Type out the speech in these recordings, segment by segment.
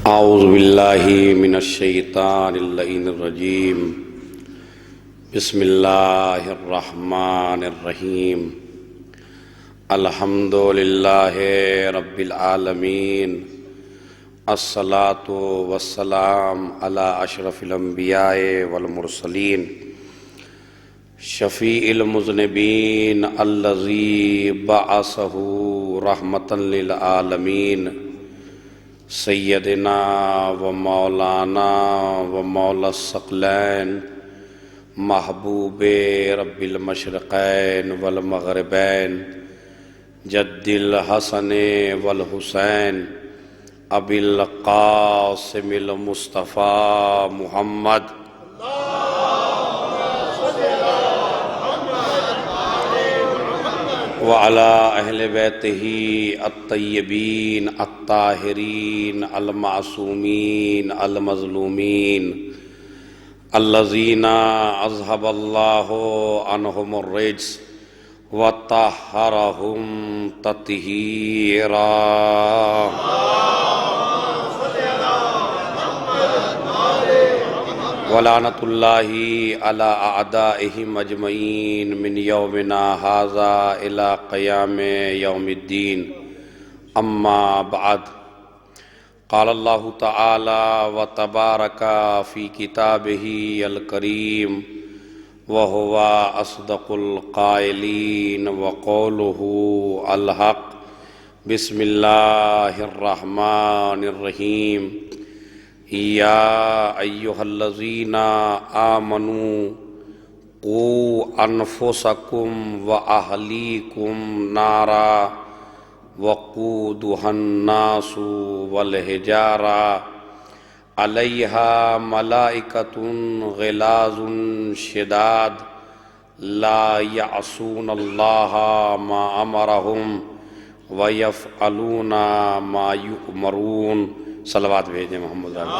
اعوذ باللہ من الشیطان اللعین الرجیم بسم اللہ الرحمن الرحیم الحمد للہ رب العالمین الصلاة والسلام علی اشرف الانبیاء والمرسلین شفیع المذنبین الذی بعثہ رحمة للعالمین سیدنا و مولانا و مولا الثقلین محبوب رب المشرقین والمغربین جد الحسن والحسین ابی القاسم المصطفیٰ محمد وعلى أهل بيته الطيبين الطاهرين المعصومين المظلومين الذين أذهب الله عنهم الرجس وطهرهم تطهيرا ولعنۃ اللہ علی اعدائہم اجمعین من یومنا ھذا الی قیام یوم الدین اما بعد قال اللہ تعالی وتبارک فی کتابہ الکریم وہو اصدق القائلین وقولہ الحق بسم اللہ الرحمن الرحیم یا ایہا الذین آمنوا قوا انفسکم و اہلیکم نارا وقودها الناس والحجارہ علیہا ملائکۃ غلاظ شداد لا یعصون اللہ ما امرہم ویفعلون ما یؤمرون صلوات بھیجیں محمد رحمہ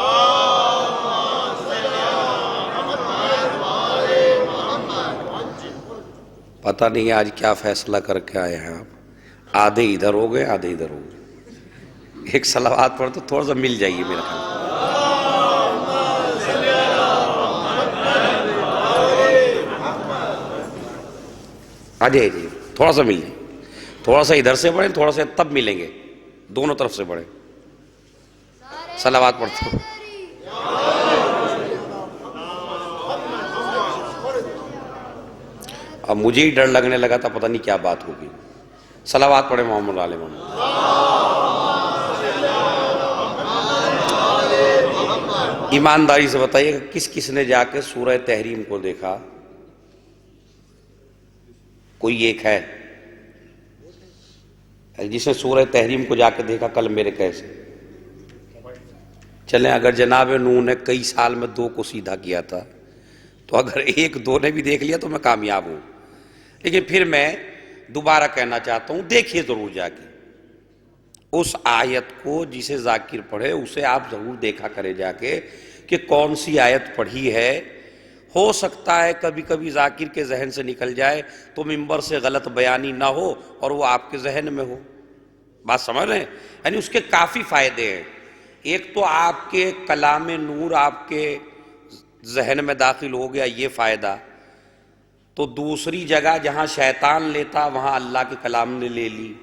پتہ نہیں آج کیا فیصلہ کر کے آئے ہیں آپ، آدھے ادھر ہو گئے آدھے ادھر ہو گئے۔ ایک صلوات پڑھ تو تھوڑا سا مل جائیے میرے خیال۔ آجائے جی تھوڑا سا مل جائے، تھوڑا سا ادھر سے پڑھیں تھوڑا سا تب ملیں گے، دونوں طرف سے پڑھیں۔ صلوات پڑھتے ہو۔ اب مجھے ہی ڈر لگنے لگا تھا، پتہ نہیں کیا بات ہوگی۔ صلوات پڑھیں محمد علیہ محمد۔ ایمانداری سے بتائیے کہ کس کس نے جا کے سورہ تحریم کو دیکھا؟ کوئی ایک ہے جس نے سورہ تحریم کو جا کے دیکھا کل میرے کیسے؟ چلیں اگر جناب نوح نے کئی سال میں 2 کو سیدھا کیا تھا تو اگر 1-2 نے بھی دیکھ لیا تو میں کامیاب ہوں۔ لیکن پھر میں دوبارہ کہنا چاہتا ہوں دیکھیے ضرور جا کے اس آیت کو، جسے ذاکر پڑھے اسے آپ ضرور دیکھا کرے جا کے کہ کون سی آیت پڑھی ہے۔ ہو سکتا ہے کبھی کبھی ذاکر کے ذہن سے نکل جائے تو منبر سے غلط بیانی نہ ہو اور وہ آپ کے ذہن میں ہو۔ بات سمجھ رہے ہیں؟ یعنی اس کے کافی فائدے ہیں۔ ایک تو آپ کے کلام نور آپ کے ذہن میں داخل ہو گیا، یہ فائدہ۔ تو دوسری جگہ جہاں شیطان لیتا وہاں اللہ کے کلام نے لے لی۔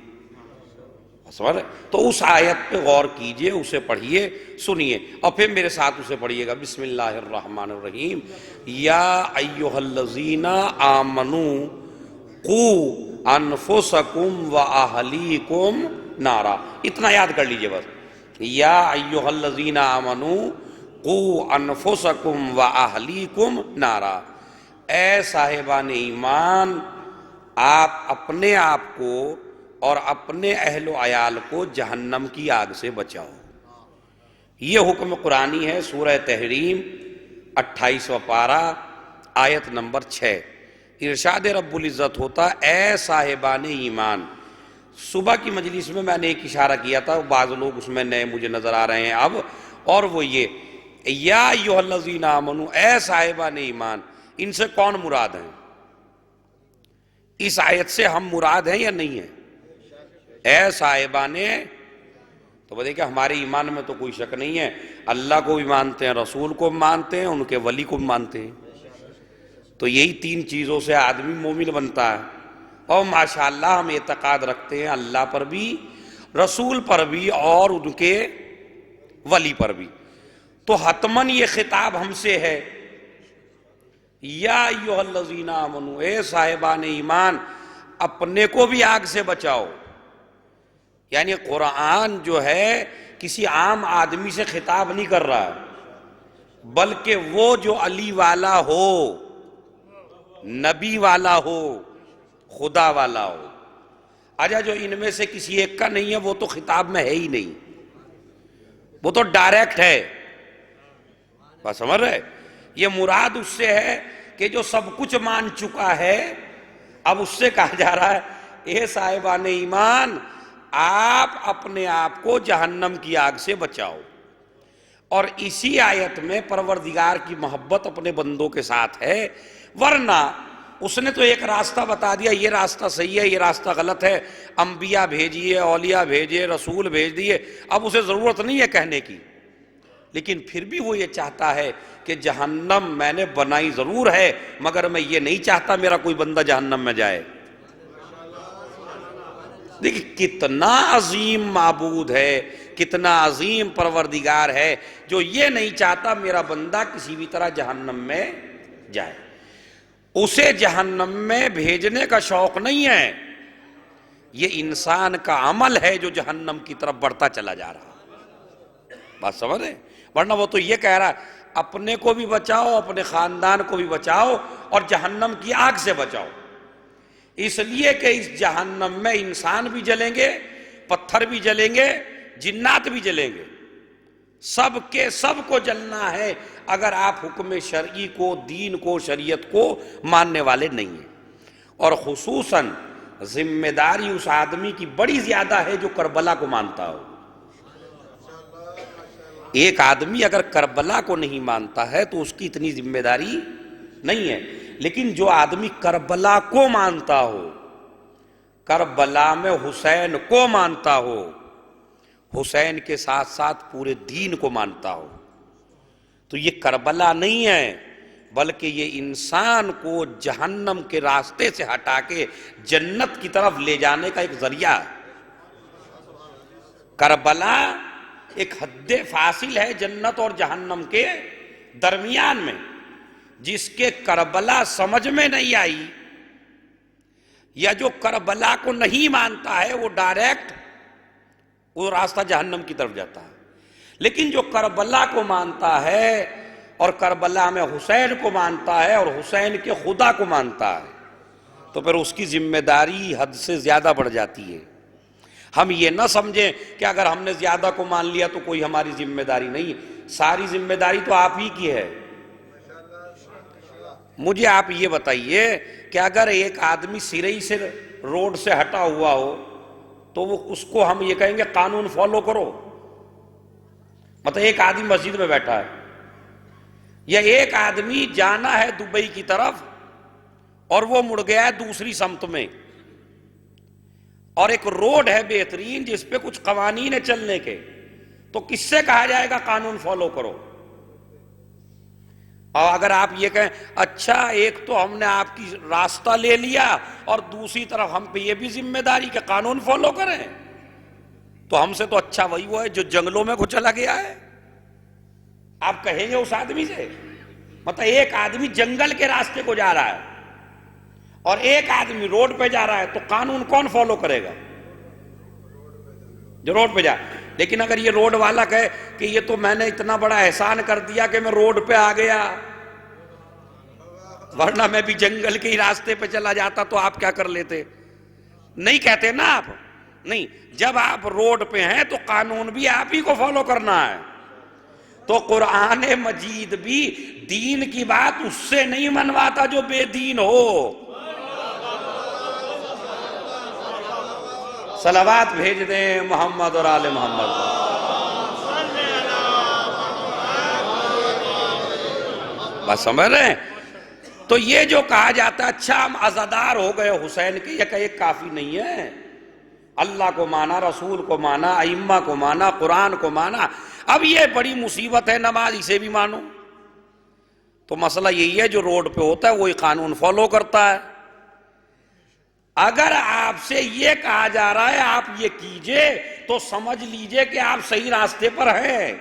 سمجھ رہے؟ تو اس آیت پہ غور کیجئے، اسے پڑھیے، سنیے اور پھر میرے ساتھ اسے پڑھیے گا۔ بسم اللہ الرحمن الرحیم یا ایہا الذین آمنوا قوا انفسکم و اہلیکم نارا۔ اتنا یاد کر لیجئے بس، یا ایہا الذین آمنوا قوا انفسکم و اہلیکم نارا۔ اے صاحبان ایمان، آپ اپنے آپ کو اور اپنے اہل و عیال کو جہنم کی آگ سے بچاؤ۔ یہ حکم قرآنی ہے، سورہ تحریم 28واں پارہ آیت نمبر 6۔ ارشاد رب العزت ہوتا اے صاحبان ایمان۔ صبح کی مجلس میں نے ایک اشارہ کیا تھا، بعض لوگ اس میں نئے مجھے نظر آ رہے ہیں اب، اور وہ یہ یا ایھا الذین آمنوا، اے صاحبان ایمان۔ ان سے کون مراد ہیں؟ اس آیت سے ہم مراد ہیں یا نہیں ہیں؟ اے صاحبان تو بتائیے کہ ہمارے ایمان میں تو کوئی شک نہیں ہے، اللہ کو بھی مانتے ہیں، رسول کو بھی مانتے ہیں، ان کے ولی کو بھی مانتے ہیں۔ تو یہی تین چیزوں سے آدمی مومن بنتا ہے۔ اور ماشاءاللہ ہم اعتقاد رکھتے ہیں اللہ پر بھی، رسول پر بھی، اور ان کے ولی پر بھی۔ تو حتماً یہ خطاب ہم سے ہے، یا ایھا الذین آمنوا، اے صاحبان ایمان، اپنے کو بھی آگ سے بچاؤ۔ یعنی قرآن جو ہے کسی عام آدمی سے خطاب نہیں کر رہا ہے، بلکہ وہ جو علی والا ہو، نبی والا ہو، خدا والا ہو۔ اچھا جو ان میں سے کسی ایک کا نہیں ہے وہ تو خطاب میں ہے ہی نہیں، وہ تو ڈائریکٹ ہے۔ بس سمجھ رہے؟ یہ مراد اس سے ہے کہ جو سب کچھ مان چکا ہے، اب اس سے کہا جا رہا ہے اے صاحبان ایمان، آپ اپنے آپ کو جہنم کی آگ سے بچاؤ۔ اور اسی آیت میں پروردگار کی محبت اپنے بندوں کے ساتھ ہے، ورنہ اس نے تو ایک راستہ بتا دیا، یہ راستہ صحیح ہے، یہ راستہ غلط ہے، انبیاء بھیجیے، اولیاء بھیجیے، رسول بھیج دیے، اب اسے ضرورت نہیں ہے کہنے کی، لیکن پھر بھی وہ یہ چاہتا ہے کہ جہنم میں نے بنائی ضرور ہے، مگر میں یہ نہیں چاہتا میرا کوئی بندہ جہنم میں جائے۔ دیکھیں کتنا عظیم معبود ہے، کتنا عظیم پروردگار ہے جو یہ نہیں چاہتا میرا بندہ کسی بھی طرح جہنم میں جائے۔ اسے جہنم میں بھیجنے کا شوق نہیں ہے، یہ انسان کا عمل ہے جو جہنم کی طرف بڑھتا چلا جا رہا۔ بات سمجھ رہے؟ ورنہ وہ تو یہ کہہ رہا ہے اپنے کو بھی بچاؤ، اپنے خاندان کو بھی بچاؤ، اور جہنم کی آگ سے بچاؤ۔ اس لیے کہ اس جہنم میں انسان بھی جلیں گے، پتھر بھی جلیں گے، جنات بھی جلیں گے، سب کے سب کو جلنا ہے اگر آپ حکم شرعی کو، دین کو، شریعت کو ماننے والے نہیں ہیں۔ اور خصوصاً ذمہ داری اس آدمی کی بڑی زیادہ ہے جو کربلا کو مانتا ہو۔ ایک آدمی اگر کربلا کو نہیں مانتا ہے تو اس کی اتنی ذمہ داری نہیں ہے، لیکن جو آدمی کربلا کو مانتا ہو، کربلا میں حسین کو مانتا ہو، حسین کے ساتھ ساتھ پورے دین کو مانتا ہو، تو یہ کربلا نہیں ہے، بلکہ یہ انسان کو جہنم کے راستے سے ہٹا کے جنت کی طرف لے جانے کا ایک ذریعہ ہے۔ کربلا ایک حد فاصل ہے جنت اور جہنم کے درمیان میں، جس کے کربلا سمجھ میں نہیں آئی یا جو کربلا کو نہیں مانتا ہے وہ ڈائریکٹ وہ راستہ جہنم کی طرف جاتا ہے۔ لیکن جو کربلا کو مانتا ہے اور کربلا میں حسین کو مانتا ہے اور حسین کے خدا کو مانتا ہے تو پھر اس کی ذمہ داری حد سے زیادہ بڑھ جاتی ہے۔ ہم یہ نہ سمجھیں کہ اگر ہم نے زیادہ کو مان لیا تو کوئی ہماری ذمہ داری نہیں ہے، ساری ذمہ داری تو آپ ہی کی ہے۔ مجھے آپ یہ بتائیے کہ اگر ایک آدمی سرئی سے روڈ سے ہٹا ہوا ہو تو وہ اس کو ہم یہ کہیں گے قانون فالو کرو؟ مطلب ایک آدمی مسجد میں بیٹھا ہے یا ایک آدمی جانا ہے دبئی کی طرف اور وہ مڑ گیا ہے دوسری سمت میں، اور ایک روڈ ہے بہترین جس پہ کچھ قوانین ہے چلنے کے، تو کس سے کہا جائے گا قانون فالو کرو؟ اور اگر آپ یہ کہیں اچھا ایک تو ہم نے آپ کی راستہ لے لیا اور دوسری طرف ہم پہ یہ بھی ذمہ داری کہ قانون فالو کریں، تو ہم سے تو اچھا وہی وہ ہے جو جنگلوں میں کو چلا گیا ہے، آپ کہیں گے اس آدمی سے؟ مطلب ایک آدمی جنگل کے راستے کو جا رہا ہے اور ایک آدمی روڈ پہ جا رہا ہے، تو قانون کون فالو کرے گا؟ جو روڈ پہ جا۔ لیکن اگر یہ روڈ والا کہے کہ یہ تو میں نے اتنا بڑا احسان کر دیا کہ میں روڈ پہ آ گیا، ورنہ میں بھی جنگل کے ہی راستے پہ چلا جاتا تو آپ کیا کر لیتے؟ نہیں کہتے نا آپ، نہیں، جب آپ روڈ پہ ہیں تو قانون بھی آپ ہی کو فالو کرنا ہے۔ تو قرآن مجید بھی دین کی بات اس سے نہیں منواتا جو بے دین ہو۔ صلوات بھیج دیں محمد اور آل محمد۔ بس سمجھ رہے ہیں؟ تو یہ جو کہا جاتا ہے اچھا ہم عزادار ہو گئے حسین کے، یہ کہ ایک کافی نہیں ہے، اللہ کو مانا، رسول کو مانا، ائمہ کو مانا، قرآن کو مانا. اب یہ بڑی مصیبت ہے، نماز اسے بھی مانو. تو مسئلہ یہی ہے، جو روڈ پہ ہوتا ہے وہی قانون فالو کرتا ہے. اگر آپ سے یہ کہا جا رہا ہے آپ یہ کیجئے تو سمجھ لیجئے کہ آپ صحیح راستے پر ہیں.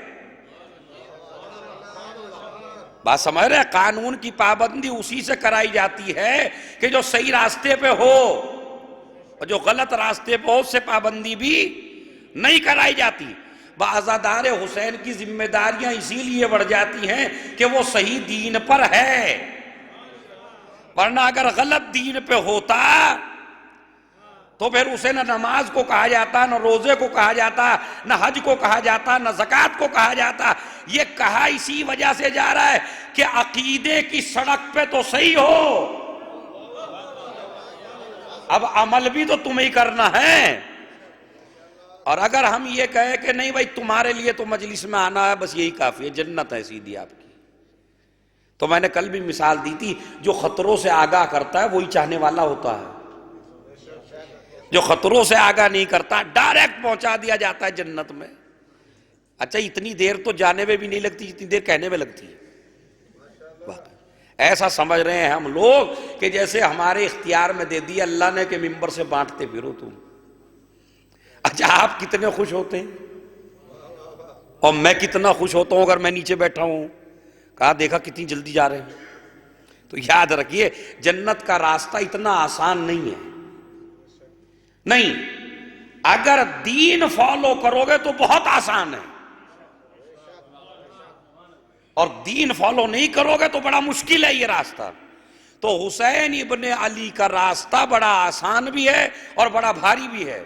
بات سمجھ رہے ہیں؟ قانون کی پابندی اسی سے کرائی جاتی ہے کہ جو صحیح راستے پہ ہو، اور جو غلط راستے پہ ہو اس سے پابندی بھی نہیں کرائی جاتی. عزادار حسین کی ذمہ داریاں اسی لیے بڑھ جاتی ہیں کہ وہ صحیح دین پر ہے، ورنہ اگر غلط دین پہ ہوتا تو پھر اسے نہ نماز کو کہا جاتا، نہ روزے کو کہا جاتا، نہ حج کو کہا جاتا، نہ زکوٰۃ کو کہا جاتا. یہ کہا اسی وجہ سے جا رہا ہے کہ عقیدے کی سڑک پہ تو صحیح ہو، اب عمل بھی تو تمہیں کرنا ہے. اور اگر ہم یہ کہیں کہ نہیں بھائی تمہارے لیے تو مجلس میں آنا ہے بس یہی کافی ہے، جنت ہے سیدھی آپ کی. تو میں نے کل بھی مثال دی تھی، جو خطروں سے آگاہ کرتا ہے وہی چاہنے والا ہوتا ہے. جو خطروں سے آگاہ نہیں کرتا ڈائریکٹ پہنچا دیا جاتا ہے جنت میں. اچھا اتنی دیر تو جانے میں بھی نہیں لگتی جتنی دیر کہنے میں لگتی ہے. ایسا سمجھ رہے ہیں ہم لوگ کہ جیسے ہمارے اختیار میں دے دی اللہ نے کہ ممبر سے بانٹتے پھرو تم. اچھا آپ کتنے خوش ہوتے ہیں اور میں کتنا خوش ہوتا ہوں اگر میں نیچے بیٹھا ہوں، کہا دیکھا کتنی جلدی جا رہے ہیں. تو یاد رکھیے جنت کا راستہ اتنا آسان نہیں ہے. نہیں، اگر دین فالو کرو گے تو بہت آسان ہے، اور دین فالو نہیں کرو گے تو بڑا مشکل ہے یہ راستہ. تو حسین ابن علی کا راستہ بڑا آسان بھی ہے اور بڑا بھاری بھی ہے.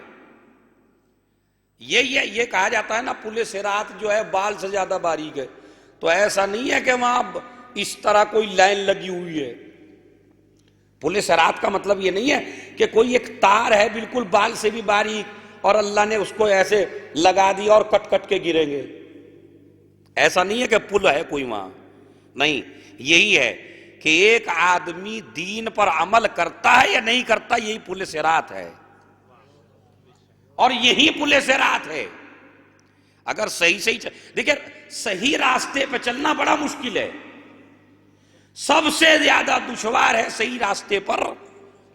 یہ کہا جاتا ہے نا پل صراط جو ہے بال سے زیادہ باریک ہے. تو ایسا نہیں ہے کہ وہاں اس طرح کوئی لائن لگی ہوئی ہے. پل صراط کا مطلب یہ نہیں ہے کہ کوئی ایک تار ہے بالکل بال سے بھی باریک اور اللہ نے اس کو ایسے لگا دیا اور کٹ کٹ کے گریں گے. ایسا نہیں ہے کہ پل ہے کوئی وہاں. نہیں، یہی ہے کہ ایک آدمی دین پر عمل کرتا ہے یا نہیں کرتا، یہی پل صراط ہے. اور یہی پل صراط ہے. اگر صحیح دیکھیں صحیح راستے پہ چلنا بڑا مشکل ہے، سب سے زیادہ دشوار ہے صحیح راستے پر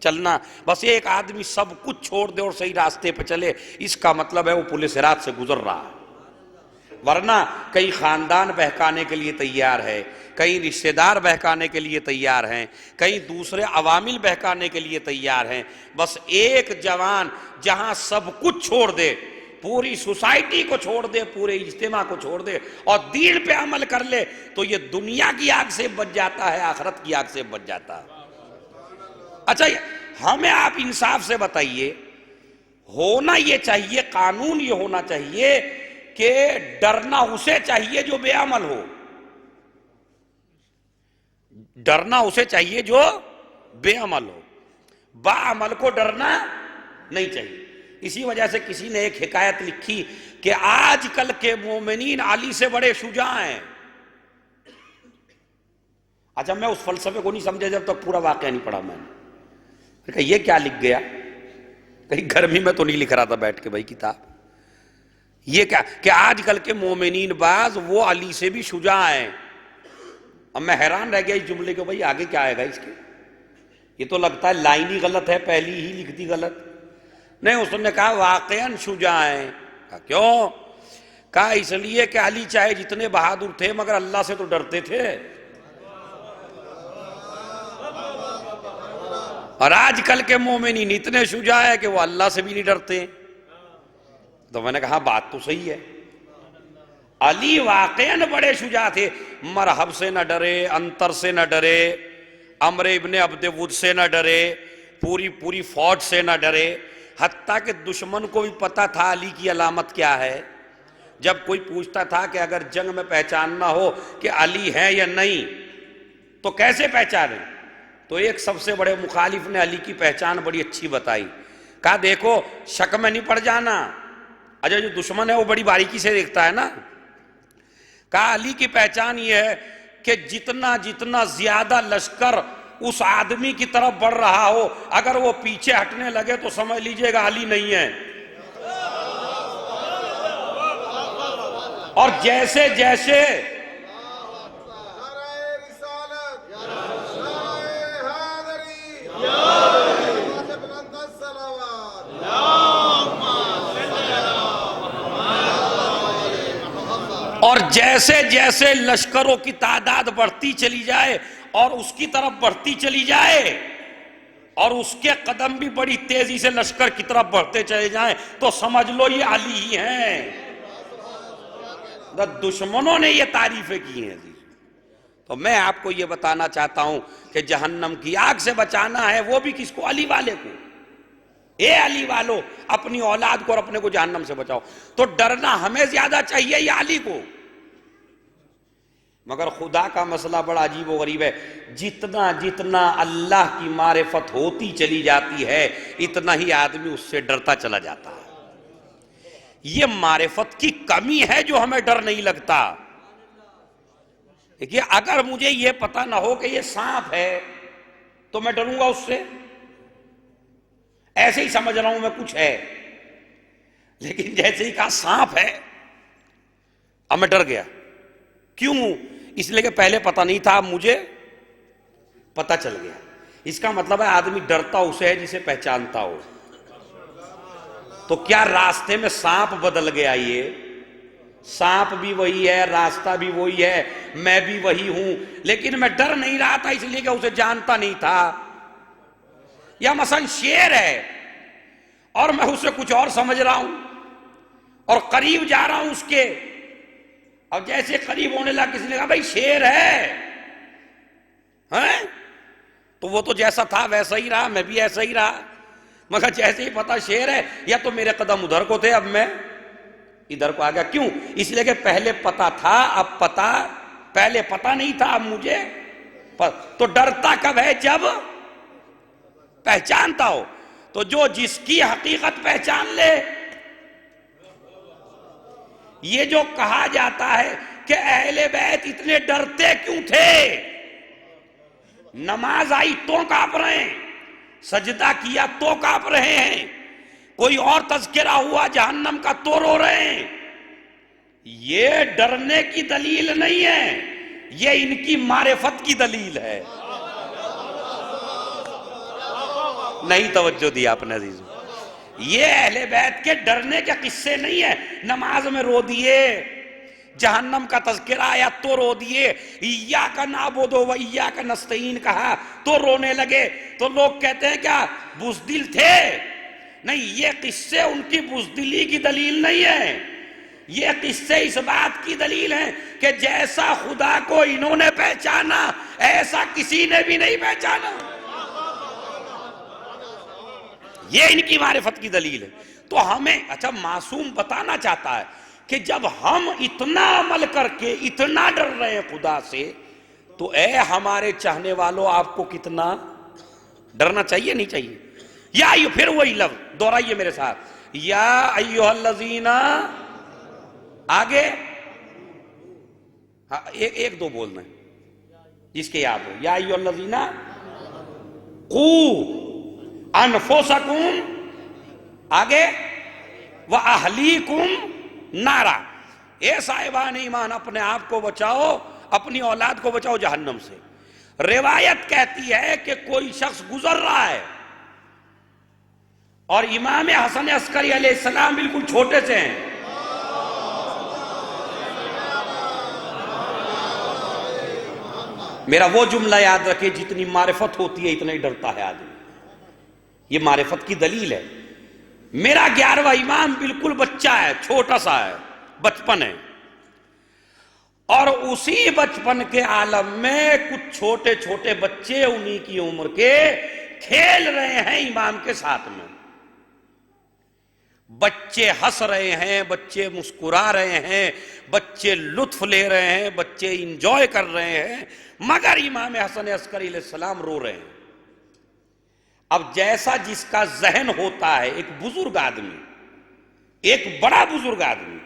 چلنا. بس ایک آدمی سب کچھ چھوڑ دے اور صحیح راستے پہ چلے، اس کا مطلب ہے وہ پل صراط سے گزر رہا ہے. ورنہ کئی خاندان بہکانے کے لیے تیار ہے، کئی رشتہ دار بہکانے کے لیے تیار ہیں، کئی دوسرے عوامل بہکانے کے لیے تیار ہیں. بس ایک جوان جہاں سب کچھ چھوڑ دے، پوری سوسائٹی کو چھوڑ دے، پورے اجتماع کو چھوڑ دے اور دین پہ عمل کر لے تو یہ دنیا کی آگ سے بچ جاتا ہے، آخرت کی آگ سے بچ جاتا ہے. اچھا ہمیں آپ انصاف سے بتائیے، ہونا یہ چاہیے، قانون یہ ہونا چاہیے کہ ڈرنا اسے چاہیے جو بے عمل ہو. ڈرنا اسے چاہیے جو بے عمل ہو، با عمل کو ڈرنا نہیں چاہیے. اسی وجہ سے کسی نے ایک حکایت لکھی کہ آج کل کے مومنین علی سے بڑے شجاع ہیں. اچھا میں اس فلسفے کو نہیں سمجھا جب تک پورا واقعہ نہیں پڑھا. میں نے کہا یہ کیا لکھ گیا، کہیں گرمی میں تو نہیں لکھ رہا تھا بیٹھ کے بھائی کتاب. یہ کیا کہ آج کل کے مومنین بعض وہ علی سے بھی شجاع ہیں. اب میں حیران رہ گیا اس جملے کو، بھائی آگے کیا آئے گا اس کے. یہ تو لگتا ہے لائن ہی غلط ہے، پہلی ہی لکھ دی غلط. نہیں، اس نے کہا واقعاً شجاع ہیں. کہا کیوں؟ کہا اس لیے کہ علی چاہے جتنے بہادر تھے مگر اللہ سے تو ڈرتے تھے، اور آج کل کے مومنین اتنے شجاع ہیں کہ وہ اللہ سے بھی نہیں ڈرتے. تو میں نے کہا بات تو صحیح ہے، علی واقعاً بڑے شجاع تھے. مرحب سے نہ ڈرے، انتر سے نہ ڈرے، عمرو ابن عبد ود سے نہ ڈرے، پوری فوج سے نہ ڈرے. حتیٰ کہ دشمن کو بھی پتا تھا علی کی علامت کیا ہے. جب کوئی پوچھتا تھا کہ اگر جنگ میں پہچاننا ہو کہ علی ہے یا نہیں تو کیسے پہچانے، تو ایک سب سے بڑے مخالف نے علی کی پہچان بڑی اچھی بتائی. کہا دیکھو شک میں نہیں پڑ جانا، اچھا جو دشمن ہے وہ بڑی باریکی سے دیکھتا ہے نا. کہا علی کی پہچان یہ ہے کہ جتنا زیادہ لشکر اس آدمی کی طرف بڑھ رہا ہو، اگر وہ پیچھے ہٹنے لگے تو سمجھ لیجئے گا علی نہیں ہے. اور جیسے جیسے اور جیسے جیسے لشکروں کی تعداد بڑھتی چلی جائے اور اس کی طرف بڑھتی چلی جائے اور اس کے قدم بھی بڑی تیزی سے لشکر کی طرف بڑھتے چلے جائیں تو سمجھ لو یہ علی ہی ہیں. دشمنوں نے یہ تعریفیں کی ہیں. تو میں آپ کو یہ بتانا چاہتا ہوں کہ جہنم کی آگ سے بچانا ہے وہ بھی کس کو؟ علی والے کو. اے علی والو اپنی اولاد کو اور اپنے کو جہنم سے بچاؤ. تو ڈرنا ہمیں زیادہ چاہیے یا علی کو؟ مگر خدا کا مسئلہ بڑا عجیب و غریب ہے. جتنا جتنا اللہ کی معرفت ہوتی چلی جاتی ہے اتنا ہی آدمی اس سے ڈرتا چلا جاتا ہے. یہ معرفت کی کمی ہے جو ہمیں ڈر نہیں لگتا. دیکھیے اگر مجھے یہ پتہ نہ ہو کہ یہ سانپ ہے تو میں ڈروں گا اس سے؟ ایسے ہی سمجھ رہا ہوں میں کچھ ہے، لیکن جیسے ہی کہا سانپ ہے اب میں ڈر گیا. کیوں؟ اس لیے کہ پہلے پتہ نہیں تھا، اب مجھے پتہ چل گیا. اس کا مطلب ہے آدمی ڈرتا اسے ہے جسے پہچانتا ہو. تو کیا راستے میں سانپ بدل گیا؟ یہ سانپ بھی وہی ہے، راستہ بھی وہی ہے، میں بھی وہی ہوں، لیکن میں ڈر نہیں رہا تھا اس لیے کہ اسے جانتا نہیں تھا. یا مثلا شیر ہے اور میں اسے کچھ اور سمجھ رہا ہوں اور قریب جا رہا ہوں اس کے، اور جیسے قریب ہونے لگا کسی نے کہا بھائی شیر ہے تو وہ تو جیسا تھا ویسا ہی رہا، میں بھی ایسا ہی رہا. مگر جیسے ہی پتا شیر ہے یا تو میرے قدم ادھر کو تھے اب میں ادھر کو آ گیا. کیوں؟ اس لیے کہ پہلے پتا تھا اب پتا، پہلے پتا نہیں تھا اب مجھے تو ڈرتا کب ہے؟ جب پہچانتا ہو. تو جو جس کی حقیقت پہچان لے، یہ جو کہا جاتا ہے کہ اہل بیت اتنے ڈرتے کیوں تھے، نماز آئی تو کانپ رہے ہیں، سجدہ کیا تو کانپ رہے ہیں، کوئی اور تذکرہ ہوا جہنم کا تو رو رہے ہیں. یہ ڈرنے کی دلیل نہیں ہے، یہ ان کی معرفت کی دلیل ہے. نہیں توجہ دی آپ نے عزیزوں. یہ اہل بیت کے ڈرنے کے قصے نہیں ہیں. نماز میں رو دیے، جہنم کا تذکرہ آیا تو رو دیے، ایاک نعبد و ایاک نستعین کہا تو رونے لگے. تو لوگ کہتے ہیں کیا بزدل تھے؟ نہیں، یہ قصے ان کی بزدلی کی دلیل نہیں ہے، یہ قصے اس بات کی دلیل ہیں کہ جیسا خدا کو انہوں نے پہچانا ایسا کسی نے بھی نہیں پہچانا. یہ ان کی معرفت کی دلیل ہے. تو ہمیں اچھا معصوم بتانا چاہتا ہے کہ جب ہم اتنا عمل کر کے اتنا ڈر رہے ہیں خدا سے تو اے ہمارے چاہنے والوں آپ کو کتنا ڈرنا چاہیے نہیں چاہیے؟ یا پھر وہی لفظ دہرائیے میرے ساتھ، یا ایھا الذین، آگے ایک دو بولنا ہے جس کے یاد ہو. یا ایھا الذین قوا انفسکم، آگے وَأَهْلِيكُمْ نَارًا، اے صاحبان ایمان اپنے آپ کو بچاؤ، اپنی اولاد کو بچاؤ جہنم سے. روایت کہتی ہے کہ کوئی شخص گزر رہا ہے اور امام حسن عسکری علیہ السلام بالکل چھوٹے سے ہیں. میرا وہ جملہ یاد رکھے، جتنی معرفت ہوتی ہے اتنا ہی ڈرتا ہے آدمی. یہ معرفت کی دلیل ہے. میرا 11واں امام بالکل بچہ ہے، چھوٹا سا ہے، بچپن ہے، اور اسی بچپن کے عالم میں کچھ چھوٹے چھوٹے بچے انہی کی عمر کے کھیل رہے ہیں امام کے ساتھ میں. بچے ہنس رہے ہیں، بچے مسکرا رہے ہیں، بچے لطف لے رہے ہیں، بچے انجوائے کر رہے ہیں، مگر امام حسن عسکری علیہ السلام رو رہے ہیں. اب جیسا جس کا ذہن ہوتا ہے، ایک بزرگ آدمی، ایک بڑا بزرگ آدمی،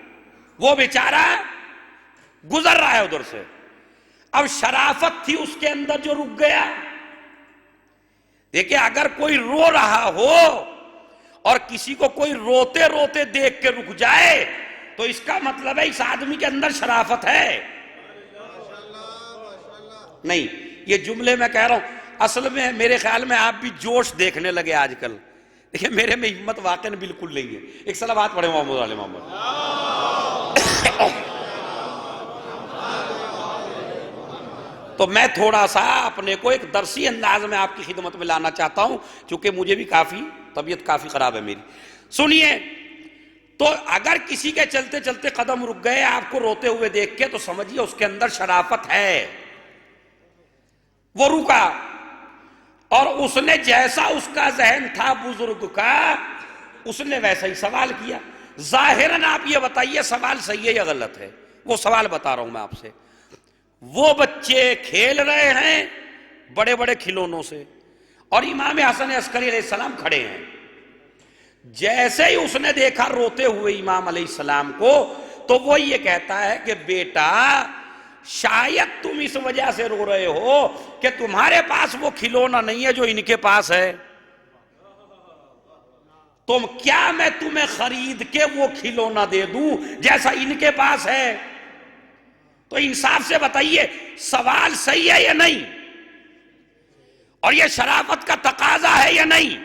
وہ بیچارہ گزر رہا ہے ادھر سے، اب شرافت تھی اس کے اندر جو رک گیا. دیکھیں اگر کوئی رو رہا ہو اور کسی کو کوئی روتے روتے دیکھ کے رک جائے تو اس کا مطلب ہے اس آدمی کے اندر شرافت ہے. نہیں، یہ جملے میں کہہ رہا ہوں، اصل میں میرے خیال میں آپ بھی جوش دیکھنے لگے آج کل. دیکھیں میرے میں ہمت واقعی بالکل نہیں ہے. ایک صلوات پڑھیں محمد علی محمد. تو میں تھوڑا سا اپنے کو ایک درسی انداز میں آپ کی خدمت میں لانا چاہتا ہوں، چونکہ مجھے بھی طبیعت کافی خراب ہے میری. سنیے، تو اگر کسی کے چلتے چلتے قدم رک گئے آپ کو روتے ہوئے دیکھ کے، تو سمجھیے اس کے اندر شرافت ہے. وہ رکا، اور اس نے جیسا اس کا ذہن تھا بزرگ کا، اس نے ویسا ہی سوال کیا. ظاہراً آپ یہ بتائیے سوال صحیح ہے یا غلط ہے؟ وہ سوال بتا رہا ہوں میں آپ سے. وہ بچے کھیل رہے ہیں بڑے بڑے کھلونوں سے، اور امام حسن عسکری علیہ السلام کھڑے ہیں. جیسے ہی اس نے دیکھا روتے ہوئے امام علیہ السلام کو، تو وہ یہ کہتا ہے کہ بیٹا، شاید تم اس وجہ سے رو رہے ہو کہ تمہارے پاس وہ کھلونا نہیں ہے جو ان کے پاس ہے. تم کیا میں تمہیں خرید کے وہ کھلونا دے دوں جیسا ان کے پاس ہے؟ تو انصاف سے بتائیے سوال صحیح ہے یا نہیں؟ اور یہ شرافت کا تقاضا ہے یا نہیں؟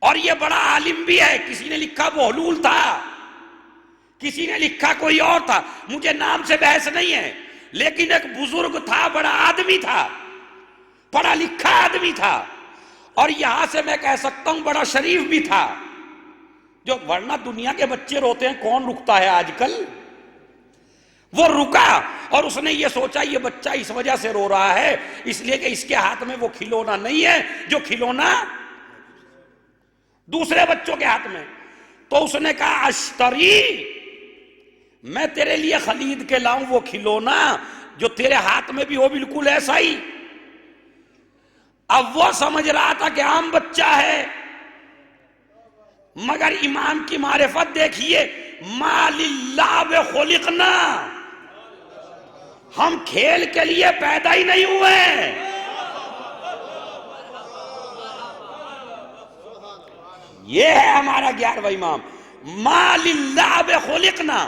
اور یہ بڑا عالم بھی ہے. کسی نے لکھا بہلول تھا، کسی نے لکھا کوئی اور تھا، مجھے نام سے بحث نہیں ہے، لیکن ایک بزرگ تھا، بڑا آدمی تھا، پڑھا لکھا آدمی تھا، اور یہاں سے میں کہہ سکتا ہوں بڑا شریف بھی تھا. جو ورنہ دنیا کے بچے روتے ہیں کون رکتا ہے آج کل؟ وہ رکا، اور اس نے یہ سوچا یہ بچہ اس وجہ سے رو رہا ہے اس لیے کہ اس کے ہاتھ میں وہ کھلونا نہیں ہے جو کھلونا دوسرے بچوں کے ہاتھ میں. تو اس نے کہا اشتری، میں تیرے لیے خرید کے لاؤں وہ کھلونا جو تیرے ہاتھ میں بھی ہو بالکل ایسا ہی. اب وہ سمجھ رہا تھا کہ عام بچہ ہے، مگر امام کی معرفت دیکھیے، ما للعب خلقنا، ہم کھیل کے لیے پیدا ہی نہیں ہوئے. یہ ہے ہمارا 11واں امام، ما للعب خلقنا،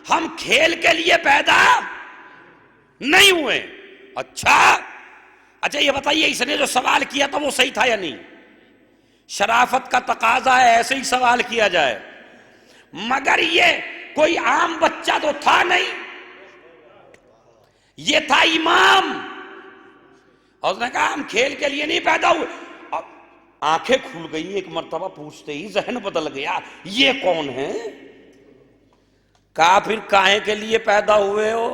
ہم کھیل کے لیے پیدا نہیں ہوئے. اچھا یہ بتائیے اس نے جو سوال کیا تھا وہ صحیح تھا یا نہیں؟ شرافت کا تقاضا ہے ایسے ہی سوال کیا جائے، مگر یہ کوئی عام بچہ تو تھا نہیں، یہ تھا امام. اور اس نے کہا ہم کھیل کے لیے نہیں پیدا ہوئے. اب آنکھیں کھل گئی، ایک مرتبہ پوچھتے ہی ذہن بدل گیا، یہ کون ہے؟ کہا پھر کاہے کے لیے پیدا ہوئے ہو؟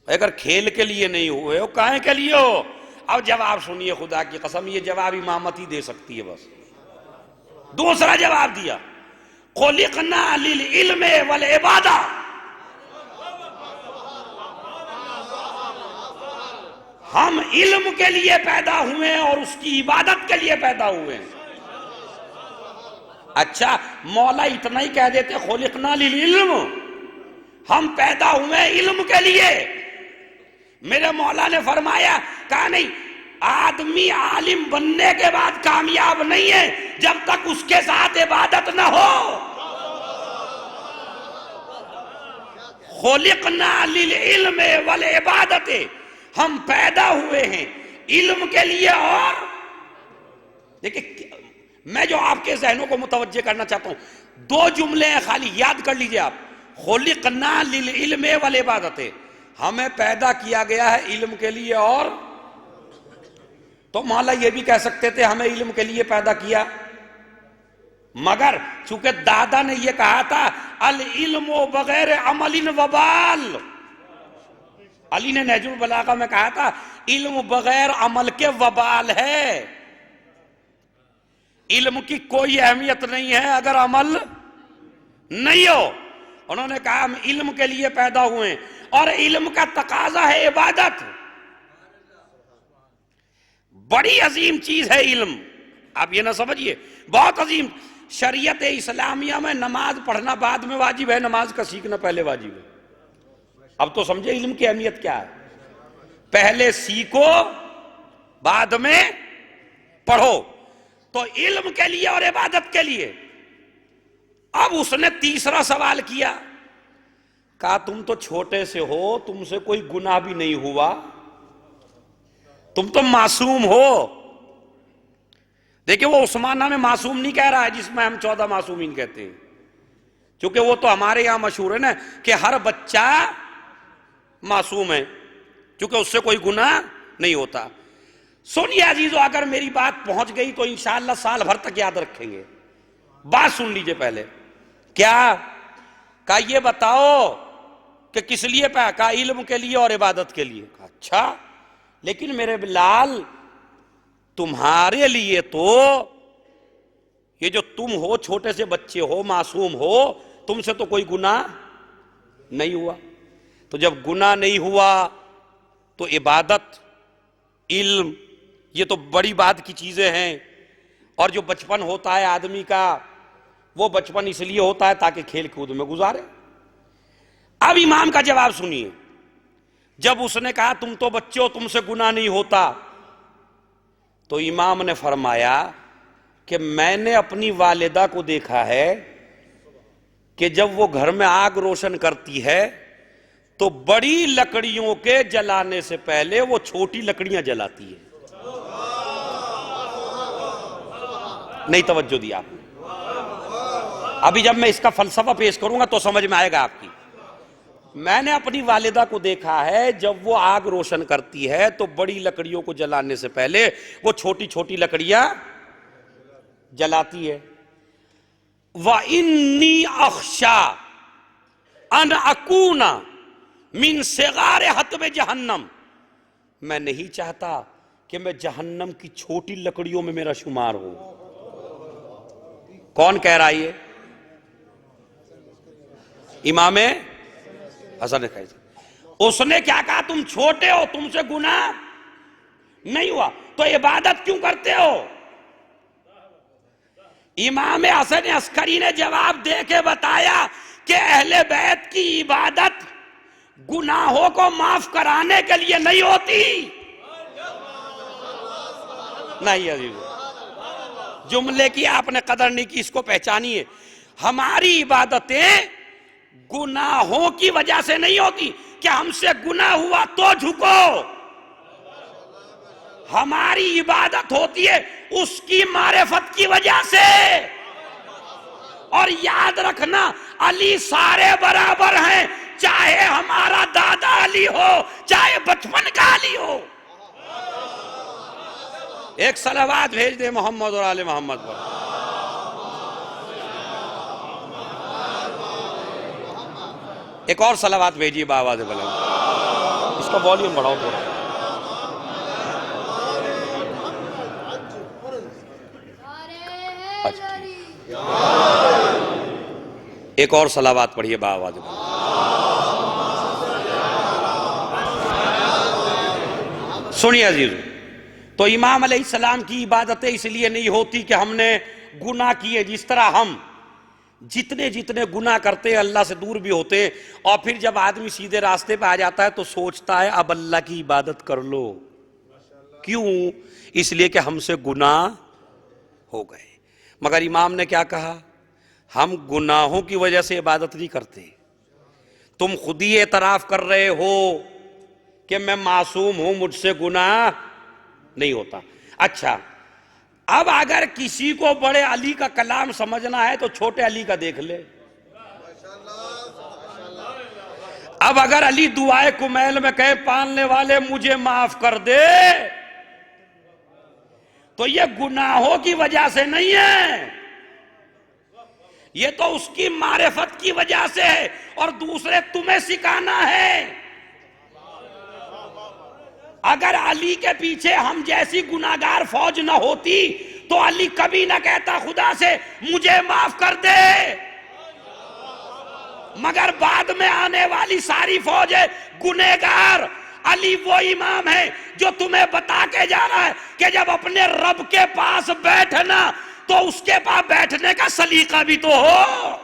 اگر کھیل کے لیے نہیں ہوئے ہو کاہے کے لیے ہو؟ اب جواب سنیے، خدا کی قسم یہ جواب امامت ہی دے سکتی ہے بس. دوسرا جواب دیا، خلقنا للعلم والعبادہ، ہم علم کے لیے پیدا ہوئے اور اس کی عبادت کے لیے پیدا ہوئے ہیں. اچھا مولا اتنا ہی کہہ دیتے خلقنا للعلم، ہم پیدا ہوئے علم کے لیے. میرے مولا نے فرمایا، کہا نہیں، آدمی عالم بننے کے بعد کامیاب نہیں ہے جب تک اس کے ساتھ عبادت نہ ہو. خلقنا للعلم والعبادت، ہم پیدا ہوئے ہیں علم کے لیے. اور دیکھیں میں جو آپ کے ذہنوں کو متوجہ کرنا چاہتا ہوں، دو جملے ہیں خالی یاد کر لیجئے آپ. خلقنا للعلم والعبادت، ہمیں پیدا کیا گیا ہے علم کے لیے. اور تو مولا یہ بھی کہہ سکتے تھے ہمیں علم کے لیے پیدا کیا، مگر چونکہ دادا نے یہ کہا تھا العلم بغیر عمل وبال، علی نے نہج البلاغہ میں کہا تھا علم بغیر عمل کے وبال ہے. علم کی کوئی اہمیت نہیں ہے اگر عمل نہیں ہو. انہوں نے کہا ہم علم کے لیے پیدا ہوئے، اور علم کا تقاضا ہے عبادت. بڑی عظیم چیز ہے علم، آپ یہ نہ سمجھیے، بہت عظیم. شریعت اسلامیہ میں نماز پڑھنا بعد میں واجب ہے، نماز کا سیکھنا پہلے واجب ہے. اب تو سمجھے علم کی اہمیت کیا ہے. پہلے سیکھو بعد میں پڑھو. تو علم کے لیے اور عبادت کے لیے اب اس نے تیسرا سوال کیا، کہا تم تو چھوٹے سے ہو، تم سے کوئی گناہ بھی نہیں ہوا، تم تو معصوم ہو۔ دیکھیں وہ عثمان نام معصوم نہیں کہہ رہا ہے جس میں ہم 14 معصومین کہتے ہیں، کیونکہ وہ تو ہمارے یہاں مشہور ہے نا کہ ہر بچہ معصوم ہے، کیونکہ اس سے کوئی گناہ نہیں ہوتا۔ سنیے عزیزو، اگر میری بات پہنچ گئی تو انشاءاللہ سال بھر تک یاد رکھیں گے۔ بات سن لیجئے پہلے۔ کیا کہا یہ بتاؤ کہ کس لیے پہ؟ کہا علم کے لیے اور عبادت کے لیے۔ کہا اچھا، لیکن میرے بلال تمہارے لیے تو یہ جو تم ہو، چھوٹے سے بچے ہو، معصوم ہو، تم سے تو کوئی گناہ نہیں ہوا۔ تو جب گناہ نہیں ہوا تو عبادت، علم، یہ تو بڑی بات کی چیزیں ہیں۔ اور جو بچپن ہوتا ہے آدمی کا، وہ بچپن اس لیے ہوتا ہے تاکہ کھیل کود میں گزارے۔ اب امام کا جواب سنیے۔ جب اس نے کہا تم تو بچے ہو، تم سے گناہ نہیں ہوتا، تو امام نے فرمایا کہ میں نے اپنی والدہ کو دیکھا ہے کہ جب وہ گھر میں آگ روشن کرتی ہے تو بڑی لکڑیوں کے جلانے سے پہلے وہ چھوٹی لکڑیاں جلاتی ہے۔ نہیں توجہ دی آپ نے۔ ابھی جب میں اس کا فلسفہ پیش کروں گا تو سمجھ میں آئے گا آپ کی۔ میں نے اپنی والدہ کو دیکھا ہے جب وہ آگ روشن کرتی ہے تو بڑی لکڑیوں کو جلانے سے پہلے وہ چھوٹی چھوٹی لکڑیاں جلاتی ہے۔ وَإِنِّي أَخْشَىٰ أَنْ أَكُونَ مِنْ صِغَارِ حَطْبِ جَهَنَّمَ، میں نہیں چاہتا کہ میں جہنم کی چھوٹی لکڑیوں میں میرا شمار ہو۔ کون کہہ رہا ہے یہ؟ امام حسن قیسی۔ اس نے کیا کہا؟ تم چھوٹے ہو، تم سے گناہ نہیں ہوا، تو عبادت کیوں کرتے ہو؟ امام حسن عسکری نے جواب دے کے بتایا کہ اہل بیت کی عبادت گناہوں کو معاف کرانے کے لیے نہیں ہوتی۔ نہیں عزیزو، جملے کی آپ نے قدر نہیں کی، اس کو پہچانیے۔ ہماری عبادتیں گناہوں کی وجہ سے نہیں ہوتی کہ ہم سے گناہ ہوا تو جھکو۔ ہماری عبادت ہوتی ہے اس کی معرفت کی وجہ سے۔ اور یاد رکھنا، علی سارے برابر ہیں، چاہے ہمارا دادا علی ہو، چاہے بچپن کا علی ہو۔ ایک صلوات بھیج دے محمد اور آل محمد پر۔ ایک اور صلوات بھیجیے بآواز بلند، اس کا والیوم بڑھاؤ تھوڑا۔ ایک اور صلوات پڑھیے بآواز بلند۔ سنیے عزیزو، تو امام علیہ السلام کی عبادتیں اس لیے نہیں ہوتی کہ ہم نے گناہ کیے، جس طرح ہم جتنے جتنے گناہ کرتے ہیں اللہ سے دور بھی ہوتے ہیں، اور پھر جب آدمی سیدھے راستے پہ آ جاتا ہے تو سوچتا ہے اب اللہ کی عبادت کر لو۔ کیوں؟ اس لیے کہ ہم سے گناہ ہو گئے۔ مگر امام نے کیا کہا؟ ہم گناہوں کی وجہ سے عبادت نہیں کرتے، تم خود ہی اعتراف کر رہے ہو کہ میں معصوم ہوں، مجھ سے گناہ نہیں ہوتا۔ اچھا، اب اگر کسی کو بڑے علی کا کلام سمجھنا ہے تو چھوٹے علی کا دیکھ لے۔ اب اگر علی دعائے کمیل میں کہے پالنے والے مجھے معاف کر دے، تو یہ گناہوں کی وجہ سے نہیں ہے، یہ تو اس کی معرفت کی وجہ سے ہے، اور دوسرے تمہیں سکھانا ہے۔ اگر علی کے پیچھے ہم جیسی گناہگار فوج نہ ہوتی تو علی کبھی نہ کہتا خدا سے مجھے معاف کر دے۔ مگر بعد میں آنے والی ساری فوج ہے گنہگار۔ علی وہ امام ہے جو تمہیں بتا کے جا رہا ہے کہ جب اپنے رب کے پاس بیٹھنا تو اس کے پاس بیٹھنے کا سلیقہ بھی تو ہو۔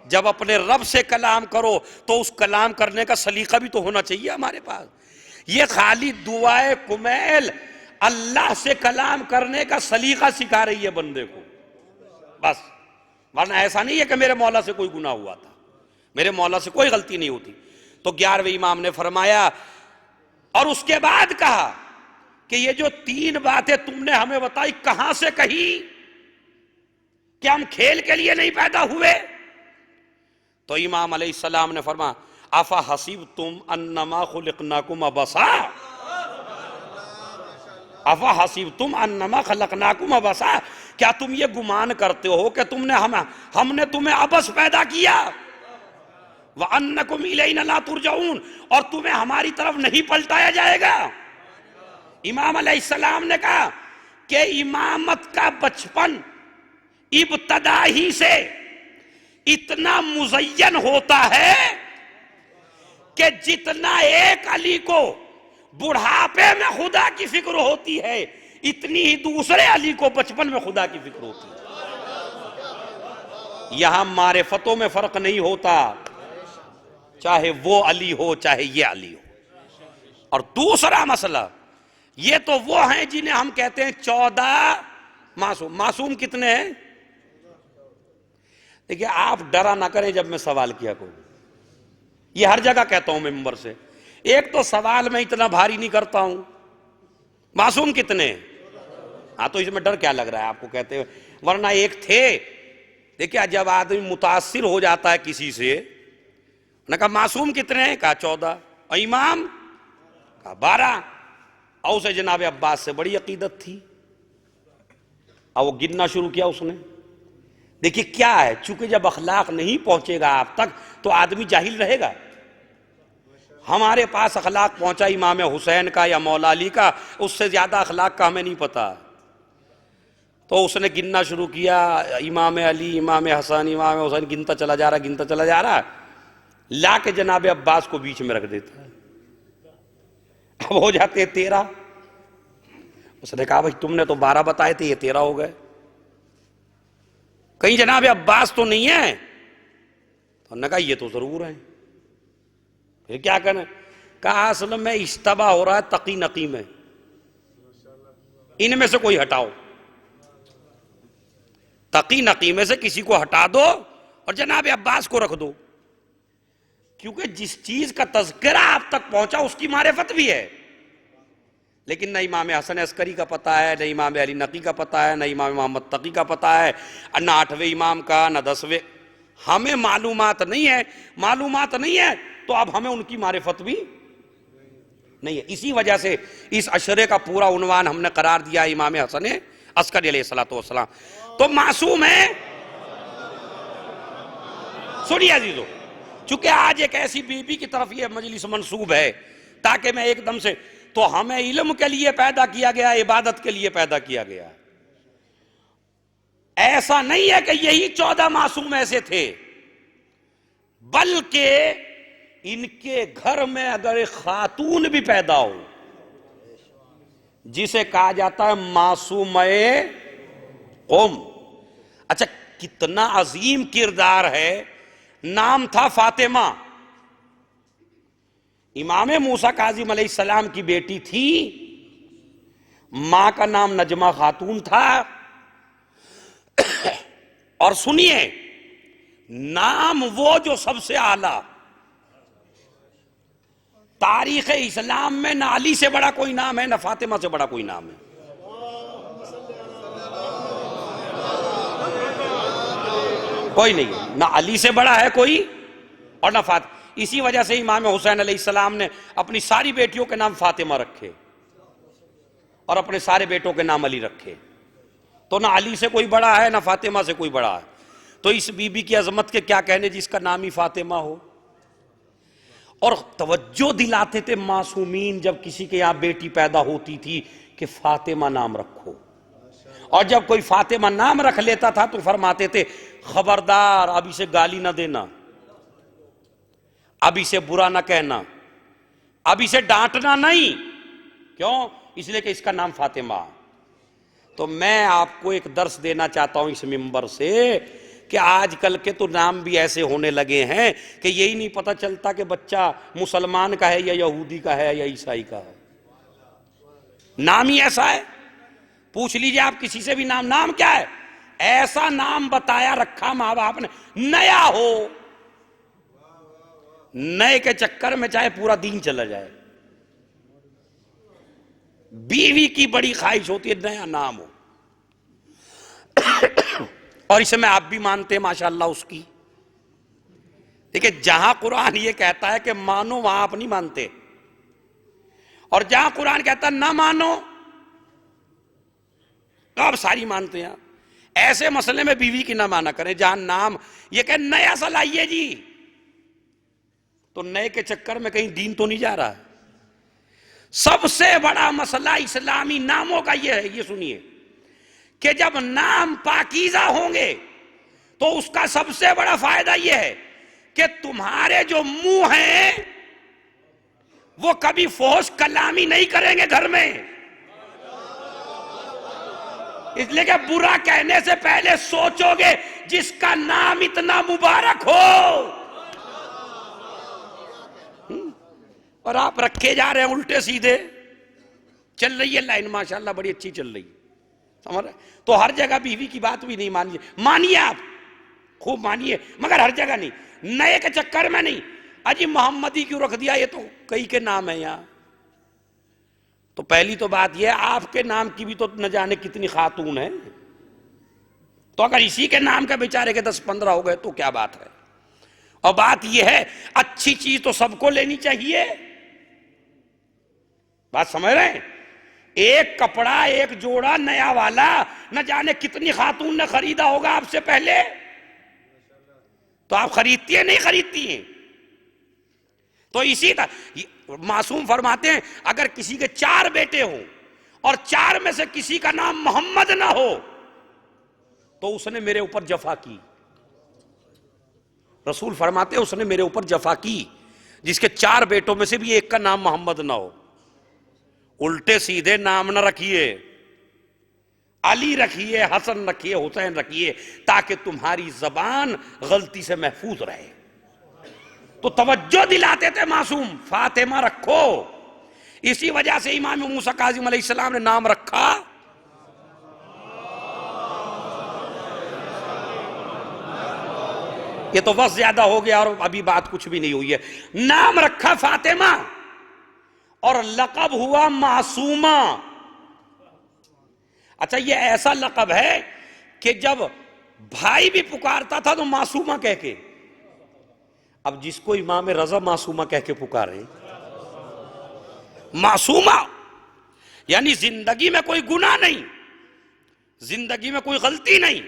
جب اپنے رب سے کلام کرو تو اس کلام کرنے کا سلیقہ بھی تو ہونا چاہیے ہمارے پاس۔ یہ خالی دعائے کمیل اللہ سے کلام کرنے کا سلیقہ سکھا رہی ہے بندے کو۔ بس، ورنہ ایسا نہیں ہے کہ میرے مولا سے کوئی گناہ ہوا تھا، میرے مولا سے کوئی غلطی نہیں ہوتی۔ تو 11ویں امام نے فرمایا، اور اس کے بعد کہا کہ یہ جو 3 باتیں تم نے ہمیں بتائی کہاں سے کہی؟ کہ ہم کھیل کے لیے نہیں پیدا ہوئے؟ تو امام علیہ السلام نے فرمایا، افحسبتم انما خلقناکم عبثا، افحسبتم انما خلقناکم عبثا، کیا تم یہ گمان کرتے ہو کہ ہم نے تمہیں عبث پیدا کیا؟ وَأَنَّكُمْ إِلَيْنَا لَا تُرْجَعُونَ، اور تمہیں ہماری طرف نہیں پلٹایا جائے گا۔ امام علیہ السلام نے کہا کہ امامت کا بچپن ابتدا ہی سے اتنا مزین ہوتا ہے کہ جتنا ایک علی کو بڑھاپے میں خدا کی فکر ہوتی ہے، اتنی ہی دوسرے علی کو بچپن میں خدا کی فکر ہوتی ہے۔ یہاں معرفتوں میں فرق نہیں ہوتا، چاہے وہ علی ہو چاہے یہ علی ہو۔ اور دوسرا مسئلہ، یہ تو وہ ہیں جنہیں ہم کہتے ہیں 14 معصوم۔ معصوم کتنے ہیں؟ دیکھیں، آپ ڈرا نہ کریں جب میں سوال کیا کروں، یہ ہر جگہ کہتا ہوں ممبر سے، ایک تو سوال میں اتنا بھاری نہیں کرتا ہوں۔ معصوم کتنے ہیں؟ ہاں تو اس میں ڈر کیا لگ رہا ہے آپ کو کہتے ہیں؟ ورنہ ایک تھے۔ دیکھیں، جب آدمی متاثر ہو جاتا ہے کسی سے، نے کہا معصوم کتنے ہیں؟ کہا 14۔ اور امام؟ کہا 12۔ اور اسے جناب عباس سے بڑی عقیدت تھی، اور وہ گننا شروع کیا اس نے۔ دیکھیے کیا ہے، چونکہ جب اخلاق نہیں پہنچے گا آپ تک تو آدمی جاہل رہے گا۔ ہمارے پاس اخلاق پہنچا امام حسین کا یا مولا علی کا، اس سے زیادہ اخلاق کا ہمیں نہیں پتا۔ تو اس نے گننا شروع کیا، امام علی، امام حسن، امام حسین، گنتا چلا جا رہا، لا کے جناب عباس کو بیچ میں رکھ دیتا ہے۔ اب ہو جاتے 13۔ اس نے کہا بھائی تم نے تو 12 بتائے تھے، یہ 13 ہو گئے، کہیں جناب عباس تو نہیں ہے؟ تو انہوں نے کہا یہ تو ضرور ہیں۔ پھر کیا کریں؟ کہا اصل میں اشتباہ ہو رہا ہے تقی نقی میں، ان میں سے کوئی ہٹاؤ، تقی نقی میں سے کسی کو ہٹا دو اور جناب عباس کو رکھ دو، کیونکہ جس چیز کا تذکرہ آپ تک پہنچا اس کی معرفت بھی ہے، لیکن نہ امام حسن عسکری کا پتہ ہے، نہ امام علی نقی کا پتہ ہے، نہ امام محمد تقی کا پتہ ہے، نہ 8ویں امام کا، نہ 10ویں۔ ہمیں معلومات نہیں ہے تو اب ہمیں ان کی معرفت بھی نہیں ہے۔ اسی وجہ سے اس عشرے کا پورا عنوان ہم نے قرار دیا امام حسن عسکری علیہ السلام۔ تو معصوم ہے۔ سنیے عزیزو، چونکہ آج ایک ایسی بی بی کی طرف یہ مجلس منسوب ہے تاکہ میں ایک دم سے، تو ہمیں علم کے لیے پیدا کیا گیا، عبادت کے لیے پیدا کیا گیا۔ ایسا نہیں ہے کہ یہی 14 معصوم ایسے تھے، بلکہ ان کے گھر میں اگر ایک خاتون بھی پیدا ہو جسے کہا جاتا ہے معصومہ قوم۔ اچھا، کتنا عظیم کردار ہے۔ نام تھا فاطمہ، امام موسیٰ کاظم علیہ السلام کی بیٹی تھی، ماں کا نام نجمہ خاتون تھا۔ اور سنیے، نام وہ جو سب سے اعلیٰ، تاریخ اسلام میں نہ علی سے بڑا کوئی نام ہے، نہ فاطمہ سے بڑا کوئی نام ہے۔ کوئی نہیں ہے، نہ علی سے بڑا ہے کوئی اور نہ فاطمہ۔ اسی وجہ سے امام حسین علیہ السلام نے اپنی ساری بیٹیوں کے نام فاطمہ رکھے اور اپنے سارے بیٹوں کے نام علی رکھے۔ تو نہ علی سے کوئی بڑا ہے نہ فاطمہ سے کوئی بڑا ہے۔ تو اس بی بی کی عظمت کے کیا کہنے جس کا نام ہی فاطمہ ہو۔ اور توجہ دلاتے تھے معصومین جب کسی کے یہاں بیٹی پیدا ہوتی تھی کہ فاطمہ نام رکھو، اور جب کوئی فاطمہ نام رکھ لیتا تھا تو فرماتے تھے خبردار اب اسے گالی نہ دینا، اب اسے برا نہ کہنا، اب اسے ڈانٹنا نہیں۔ کیوں؟ اس لیے کہ اس کا نام فاطمہ۔ تو میں آپ کو ایک درس دینا چاہتا ہوں اس منبر سے کہ آج کل کے تو نام بھی ایسے ہونے لگے ہیں کہ یہی نہیں پتہ چلتا کہ بچہ مسلمان کا ہے یا یہودی کا ہے یا عیسائی کا ہے، نام ہی ایسا ہے۔ پوچھ لیجئے آپ کسی سے بھی نام کیا ہے، ایسا نام بتایا رکھا ماں باپ نے نیا ہو، نئے کے چکر میں چاہے پورا دین چلا جائے. بیوی کی بڑی خواہش ہوتی ہے نیا نام ہو، اور اسے میں آپ بھی مانتے ہیں ماشاءاللہ اس کی. دیکھیں جہاں قرآن یہ کہتا ہے کہ مانو وہاں آپ نہیں مانتے، اور جہاں قرآن کہتا ہے نہ مانو تو آپ ساری مانتے ہیں. ایسے مسئلے میں بیوی کی نہ مانا کریں جہاں نام یہ کہ نیا سا لائیے جی، تو نئے کے چکر میں کہیں دین تو نہیں جا رہا. سب سے بڑا مسئلہ اسلامی ناموں کا یہ ہے، یہ سنیے، کہ جب نام پاکیزہ ہوں گے تو اس کا سب سے بڑا فائدہ یہ ہے کہ تمہارے جو منہ ہیں وہ کبھی فحش کلامی نہیں کریں گے گھر میں. اس لیے کہ برا کہنے سے پہلے سوچو گے جس کا نام اتنا مبارک ہو، اور آپ رکھے جا رہے ہیں الٹے سیدھے. چل رہی ہے لائن ماشاءاللہ بڑی اچھی چل رہی ہے، سمجھ رہے؟ تو ہر جگہ بیوی کی بات بھی نہیں مانیے آپ خوب مانیے، مگر ہر جگہ نہیں، نئے کے چکر میں نہیں. اجی محمدی کیوں رکھ دیا؟ یہ تو کئی کے نام ہیں یہاں. تو پہلی تو بات یہ ہے آپ کے نام کی بھی تو نہ جانے کتنی خاتون ہیں، تو اگر اسی کے نام کا بیچارے کے 10-15 ہو گئے تو کیا بات ہے. اور بات یہ ہے اچھی چیز تو سب کو لینی چاہیے. بات سمجھ رہے ہیں؟ ایک کپڑا ایک جوڑا نیا والا نہ جانے کتنی خاتون نے خریدا ہوگا آپ سے پہلے. تو آپ خریدتی ہیں نہیں خریدتی ہیں؟ تو اسی طرح معصوم فرماتے ہیں اگر کسی کے 4 بیٹے ہوں اور 4 میں سے کسی کا نام محمد نہ ہو تو اس نے میرے اوپر جفا کی. رسول فرماتے ہیں اس نے میرے اوپر جفا کی جس کے 4 بیٹوں میں سے بھی ایک کا نام محمد نہ ہو. الٹے سیدھے نام نہ رکھیے، علی رکھیے، حسن رکھیے، حسین رکھیے، تاکہ تمہاری زبان غلطی سے محفوظ رہے. تو توجہ دلاتے تھے معصوم فاطمہ رکھو. اسی وجہ سے امام موسیٰ کاظم علیہ السلام نے نام رکھا یہ تو وقت زیادہ ہو گیا اور ابھی بات کچھ بھی نہیں ہوئی ہے. نام رکھا فاطمہ اور لقب ہوا معصومہ. اچھا یہ ایسا لقب ہے کہ جب بھائی بھی پکارتا تھا تو معصومہ کہہ کے. اب جس کو امام رضا معصومہ کہہ کے پکارے، معصومہ یعنی زندگی میں کوئی گناہ نہیں، زندگی میں کوئی غلطی نہیں،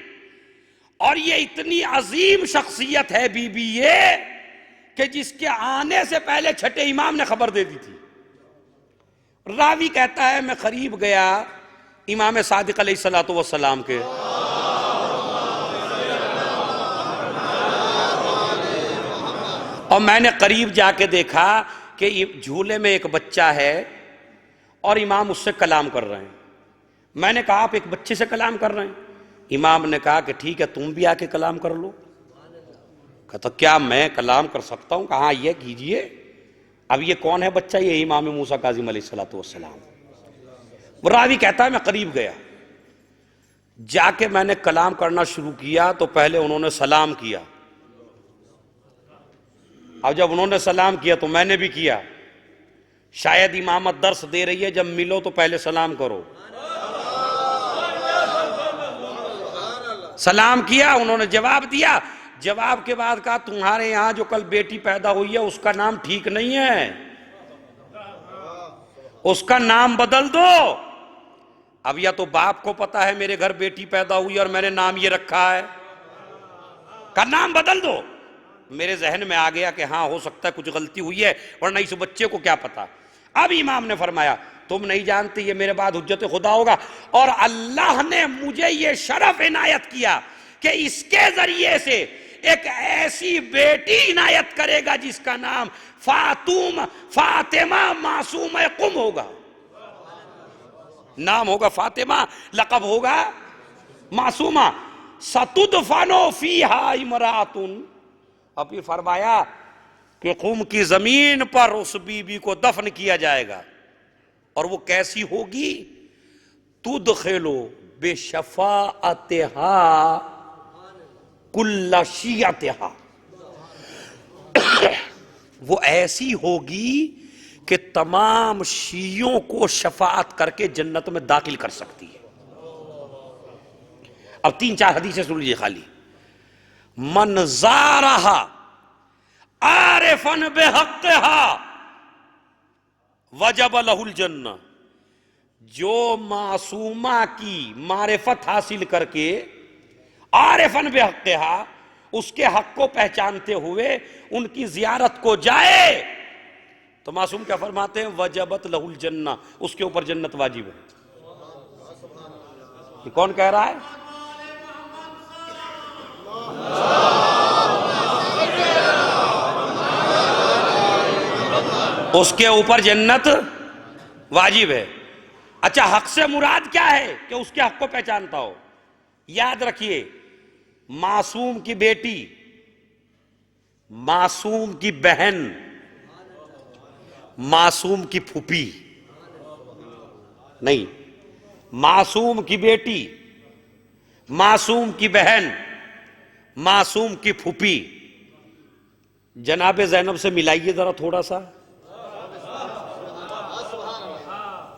اور یہ اتنی عظیم شخصیت ہے بی بی یہ کہ جس کے آنے سے پہلے چھٹے امام نے خبر دے دی تھی. راوی کہتا ہے میں قریب گیا امام صادق علیہ السلام کے، اور میں نے قریب جا کے دیکھا کہ جھولے میں ایک بچہ ہے اور امام اس سے کلام کر رہے ہیں. میں نے کہا آپ ایک بچے سے کلام کر رہے ہیں؟ امام نے کہا کہ ٹھیک ہے تم بھی آ کے کلام کر لو. کہتا کیا میں کلام کر سکتا ہوں؟ کہا یہ کیجئے. اب یہ کون ہے بچہ؟ یہ امام موسیٰ کاظم علیہ السلام. وہ راوی کہتا ہے میں قریب گیا، جا کے میں نے کلام کرنا شروع کیا تو پہلے انہوں نے سلام کیا. اب جب انہوں نے سلام کیا تو میں نے بھی کیا. شاید امامت درس دے رہی ہے جب ملو تو پہلے سلام کرو. سلام کیا، انہوں نے جواب دیا. جواب کے بعد کہا تمہارے یہاں جو کل بیٹی پیدا ہوئی ہے اس کا نام ٹھیک نہیں ہے، اس کا نام بدل دو. اب یا تو باپ کو پتا ہے میرے گھر بیٹی پیدا ہوئی اور میں نے نام یہ رکھا ہے، کا نام بدل دو. میرے ذہن میں آ گیا کہ ہاں ہو سکتا ہے کچھ غلطی ہوئی ہے ورنہ اس بچے کو کیا پتا. اب امام نے فرمایا تم نہیں جانتے یہ میرے بعد حجت خدا ہوگا، اور اللہ نے مجھے یہ شرف عنایت کیا کہ اس کے ذریعے سے ایک ایسی بیٹی عنایت کرے گا جس کا نام فاطمہ معصومہ قم ہوگا. نام ہوگا فاطمہ، لقب ہوگا معصومہ. ستدفن فیہا امرأۃ. اب یہ فرمایا کہ قم کی زمین پر اس بی بی کو دفن کیا جائے گا، اور وہ کیسی ہوگی؟ تدخل بشفاعتہا کل شیعتہا، وہ ایسی ہوگی کہ تمام شیعوں کو شفاعت کر کے جنت میں داخل کر سکتی ہے۔ اب 3-4 حدیثیں سن لیجیے خالی۔ من زارہا عارفا بحقہا وجب لہ الجنہ، جو معصومہ کی معرفت حاصل کر کے عارفا بحقہا، اس کے حق کو پہچانتے ہوئے ان کی زیارت کو جائے تو معصوم کیا فرماتے ہیں؟ وجبت لہ الجنہ، اس کے اوپر جنت واجب ہے۔ یہ کون کہہ رہا ہے؟ اس کے اوپر جنت واجب ہے۔ اچھا، حق سے مراد کیا ہے؟ کہ اس کے حق کو پہچانتا ہو۔ یاد رکھیے، معصوم کی بیٹی، معصوم کی بہن، معصوم کی پھوپھی نہیں، معصوم کی بیٹی، معصوم کی بہن، معصوم کی پھوپھی۔ جناب زینب سے ملائیے ذرا تھوڑا سا۔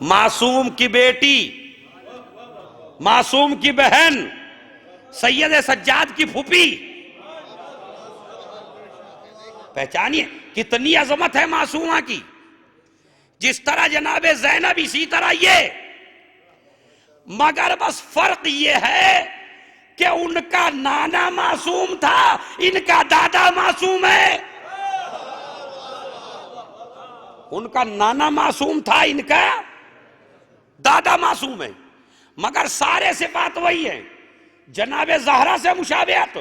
معصوم کی بیٹی، معصوم کی بہن، سید سجاد کی پھوپھی، پہچانیے کتنی عظمت ہے معصومہ کی۔ جس طرح جناب زینب، اسی طرح یہ، مگر بس فرق یہ ہے کہ ان کا نانا معصوم تھا، ان کا دادا معصوم ہے۔ ان کا نانا معصوم تھا، ان کا دادا معصوم ہے، مگر سارے صفات وہی ہیں۔ جناب زہرا سے مشابہت،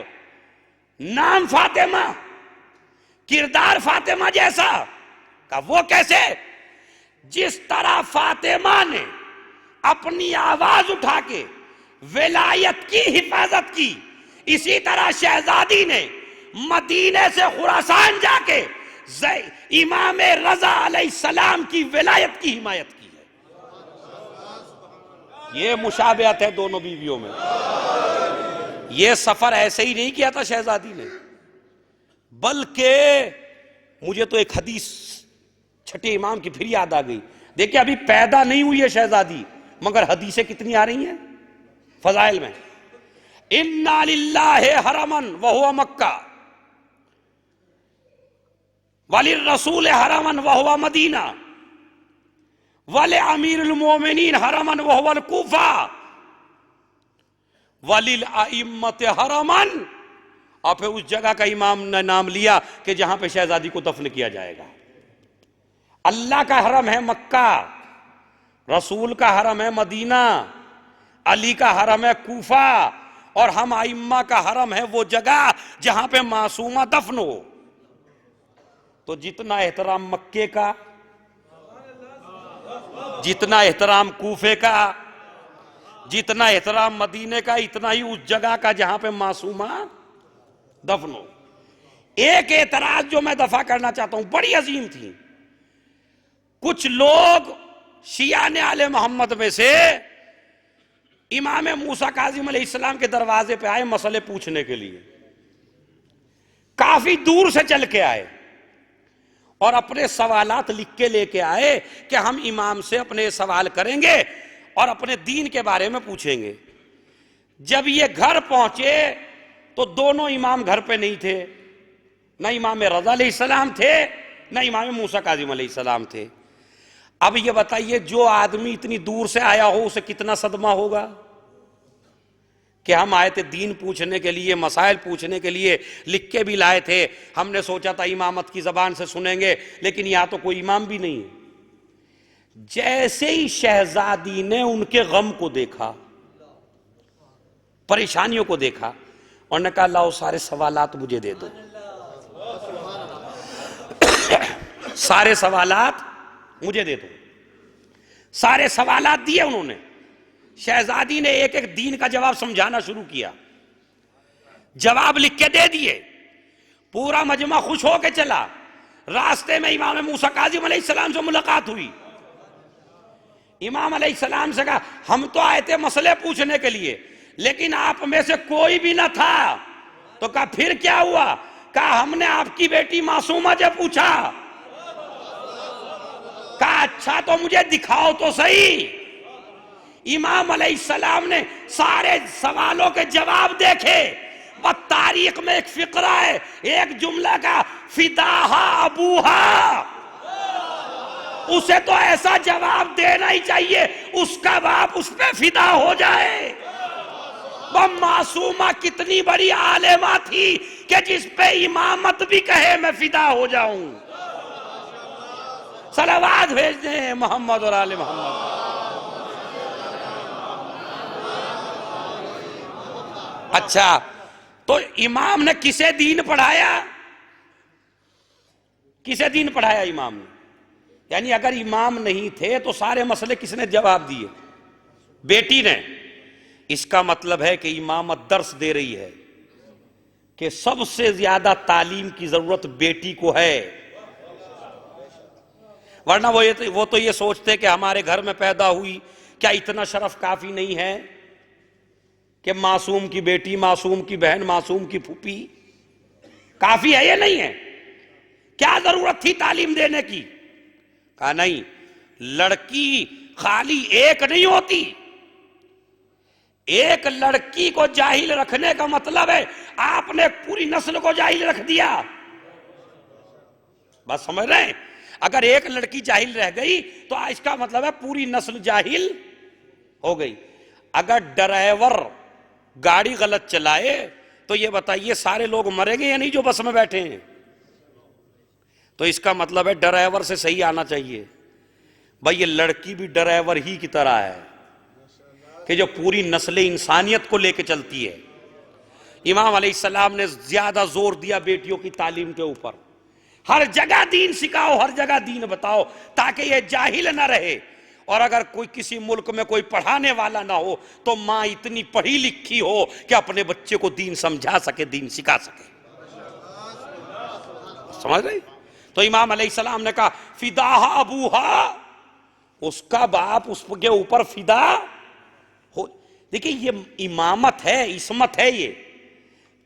نام فاطمہ، کردار فاطمہ جیسا، کہ وہ کیسے؟ جس طرح فاطمہ نے اپنی آواز اٹھا کے ولایت کی حفاظت کی، اسی طرح شہزادی نے مدینے سے خراسان جا کے امام رضا علیہ السلام کی ولایت کی حمایت کی ہے۔ یہ مشابہت ہے دونوں بیویوں میں۔ یہ سفر ایسے ہی نہیں کیا تھا شہزادی نے، بلکہ مجھے تو ایک حدیث چھٹے امام کی پھر یاد آ گئی۔ دیکھیں، ابھی پیدا نہیں ہوئی ہے شہزادی، مگر حدیثیں کتنی آ رہی ہیں فضائل میں۔ اِنَّا لِلَّهِ حَرَمًا وَهُوَ مَکَّةَ وَلِلرَّسُولِ حَرَمًا وَهُوَ مَدِینَةَ وَلِأَمِيرِ الْمُؤْمِنِينَ حَرَمًا وَهُوَ الْکوفہ وَلِلْأَئِمَّةِ حَرَمًا، اور پھر اس جگہ کا امام نے نام لیا کہ جہاں پہ شہزادی کو دفن کیا جائے گا۔ اللہ کا حرم ہے مکہ، رسول کا حرم ہے مدینہ، علی کا حرم ہے کوفہ، اور ہم ائمہ کا حرم ہے وہ جگہ جہاں پہ معصومہ دفن ہو۔ تو جتنا احترام مکے کا، جتنا احترام کوفے کا، جتنا احترام مدینے کا، اتنا ہی اس جگہ کا جہاں پہ معصومہ دفن ہو۔ ایک اعتراض جو میں دفع کرنا چاہتا ہوں، بڑی عظیم تھی۔ کچھ لوگ شیعہ آل محمد میں سے امام موسیٰ کاظم علیہ السلام کے دروازے پہ آئے مسئلے پوچھنے کے لیے، کافی دور سے چل کے آئے اور اپنے سوالات لکھ کے لے کے آئے کہ ہم امام سے اپنے سوال کریں گے اور اپنے دین کے بارے میں پوچھیں گے۔ جب یہ گھر پہنچے تو دونوں امام گھر پہ نہیں تھے، نہ امام رضا علیہ السلام تھے، نہ امام موسیٰ کاظم علیہ السلام تھے۔ اب یہ بتائیے، جو آدمی اتنی دور سے آیا ہو اسے کتنا صدمہ ہوگا کہ ہم آئے تھے دین پوچھنے کے لیے، مسائل پوچھنے کے لیے، لکھ کے بھی لائے تھے، ہم نے سوچا تھا امامت کی زبان سے سنیں گے، لیکن یہاں تو کوئی امام بھی نہیں ہے۔ جیسے ہی شہزادی نے ان کے غم کو دیکھا، پریشانیوں کو دیکھا، اور نے کہا لاؤ سارے سوالات مجھے دے دو، سارے سوالات مجھے دے دو۔ سارے سوالات دیے انہوں نے۔ شہزادی نے ایک ایک دین کا جواب سمجھانا شروع کیا، جواب لکھ کے دے دیے۔ پورا مجمع خوش ہو کے چلا۔ راستے میں امام موسیٰ کاظم علیہ السلام سے ملاقات ہوئی۔ امام علیہ السلام سے کہا ہم تو آئے تھے مسئلے پوچھنے کے لیے لیکن آپ میں سے کوئی بھی نہ تھا. تو کہا پھر کیا ہوا؟ کہا ہم نے آپ کی بیٹی معصومہ سے پوچھا. کہا اچھا تو مجھے دکھاؤ تو صحیح. امام علیہ السلام نے سارے سوالوں کے جواب دیکھے. تاریخ میں ایک فقرہ ہے ایک جملہ کا فداہا ابوہا. اسے تو ایسا جواب دینا ہی چاہیے اس کا باپ اس پہ فدا ہو جائے. وہ معصومہ کتنی بڑی عالمہ تھی کہ جس پہ امامت بھی کہے میں فدا ہو جاؤں. صلوات بھیج دیں محمد اور آل محمد. اچھا تو امام نے کسے دین پڑھایا؟ کسے دین پڑھایا امام نے؟ یعنی اگر امام نہیں تھے تو سارے مسئلے کس نے جواب دیے؟ بیٹی نے. اس کا مطلب ہے کہ امامت درس دے رہی ہے کہ سب سے زیادہ تعلیم کی ضرورت بیٹی کو ہے. ورنہ وہ تو یہ سوچتے کہ ہمارے گھر میں پیدا ہوئی کیا اتنا شرف کافی نہیں ہے کہ معصوم کی بیٹی، معصوم کی بہن، معصوم کی پھوپھی کافی ہے یا نہیں ہے؟ کیا ضرورت تھی تعلیم دینے کی؟ کہا نہیں، لڑکی خالی ایک نہیں ہوتی. ایک لڑکی کو جاہل رکھنے کا مطلب ہے آپ نے پوری نسل کو جاہل رکھ دیا. بس سمجھ رہے ہیں؟ اگر ایک لڑکی جاہل رہ گئی تو اس کا مطلب ہے پوری نسل جاہل ہو گئی. اگر ڈرائیور گاڑی غلط چلائے تو یہ بتائیے سارے لوگ مریں گے یا نہیں جو بس میں بیٹھے ہیں؟ تو اس کا مطلب ہے ڈرائیور سے صحیح آنا چاہیے. بھائی یہ لڑکی بھی ڈرائیور ہی کی طرح ہے کہ جو پوری نسل انسانیت کو لے کے چلتی ہے. امام علیہ السلام نے زیادہ زور دیا بیٹیوں کی تعلیم کے اوپر. ہر جگہ دین سکھاؤ، ہر جگہ دین بتاؤ تاکہ یہ جاہل نہ رہے. اور اگر کوئی کسی ملک میں کوئی پڑھانے والا نہ ہو تو ماں اتنی پڑھی لکھی ہو کہ اپنے بچے کو دین سمجھا سکے، دین سکھا سکے. سمجھ رہے؟ تو امام علیہ السلام نے کہا فداہا ابوہا، اس کا باپ اس کے اوپر فدا ہو. دیکھیں یہ امامت ہے، عصمت ہے. یہ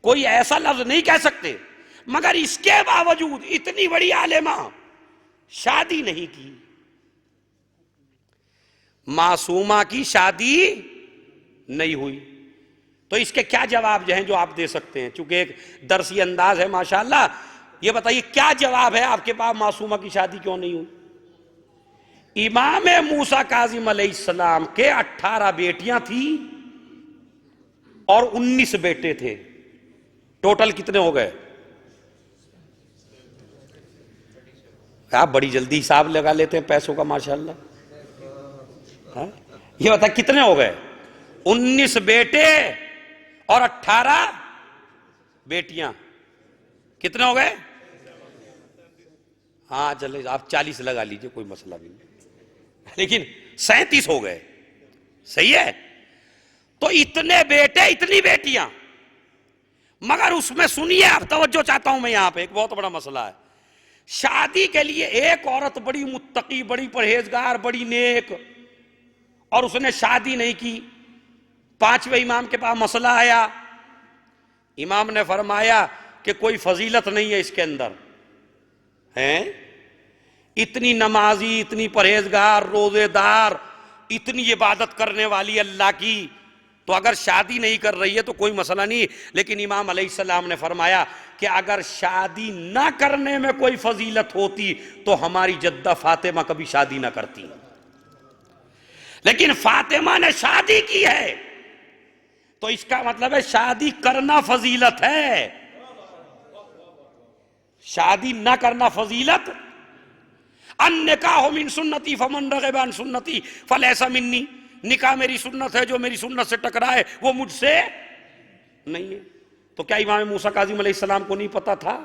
کوئی ایسا لفظ نہیں کہہ سکتے. مگر اس کے باوجود اتنی بڑی عالمہ شادی نہیں کی. معصومہ کی شادی نہیں ہوئی. تو اس کے کیا جواب جو ہیں جو آپ دے سکتے ہیں؟ چونکہ ایک درسی انداز ہے ماشاءاللہ. یہ بتائیے کیا جواب ہے آپ کے پاس معصومہ کی شادی کیوں نہیں ہوئی؟ امام موسیٰ کاظم علیہ السلام کے 18 بیٹیاں تھیں اور 19 بیٹے تھے. ٹوٹل کتنے ہو گئے؟ آپ بڑی جلدی حساب لگا لیتے ہیں پیسوں کا ماشاءاللہ. یہ بتا کتنے ہو گئے؟ 19 بیٹے اور 18 بیٹیاں. کتنے ہو گئے؟ ہاں چلے آپ 40 لگا لیجئے، کوئی مسئلہ بھی نہیں. لیکن 37 ہو گئے. صحیح ہے؟ تو اتنے بیٹے اتنی بیٹیاں. مگر اس میں سنیے، اب توجہ چاہتا ہوں میں یہاں پہ، ایک بہت بڑا مسئلہ ہے. شادی کے لیے ایک عورت بڑی متقی، بڑی پرہیزگار، بڑی نیک، اور اس نے شادی نہیں کی. 5ویں امام کے پاس مسئلہ آیا. امام نے فرمایا کہ کوئی فضیلت نہیں ہے اس کے اندر. ہیں اتنی نمازی، اتنی پرہیزگار، روزے دار، اتنی عبادت کرنے والی اللہ کی، تو اگر شادی نہیں کر رہی ہے تو کوئی مسئلہ نہیں. لیکن امام علیہ السلام نے فرمایا کہ اگر شادی نہ کرنے میں کوئی فضیلت ہوتی تو ہماری جدہ فاطمہ کبھی شادی نہ کرتی. لیکن فاطمہ نے شادی کی ہے تو اس کا مطلب ہے شادی کرنا فضیلت ہے. شادی نہ کرنا فضیلت. النکاح من سنتی فمن رغب عن سنتی فلیس منی. نکاح میری سنت ہے، جو میری سنت سے ٹکرائے وہ مجھ سے نہیں ہے. تو کیا امام موسیٰ کاظم علیہ السلام کو نہیں پتا تھا؟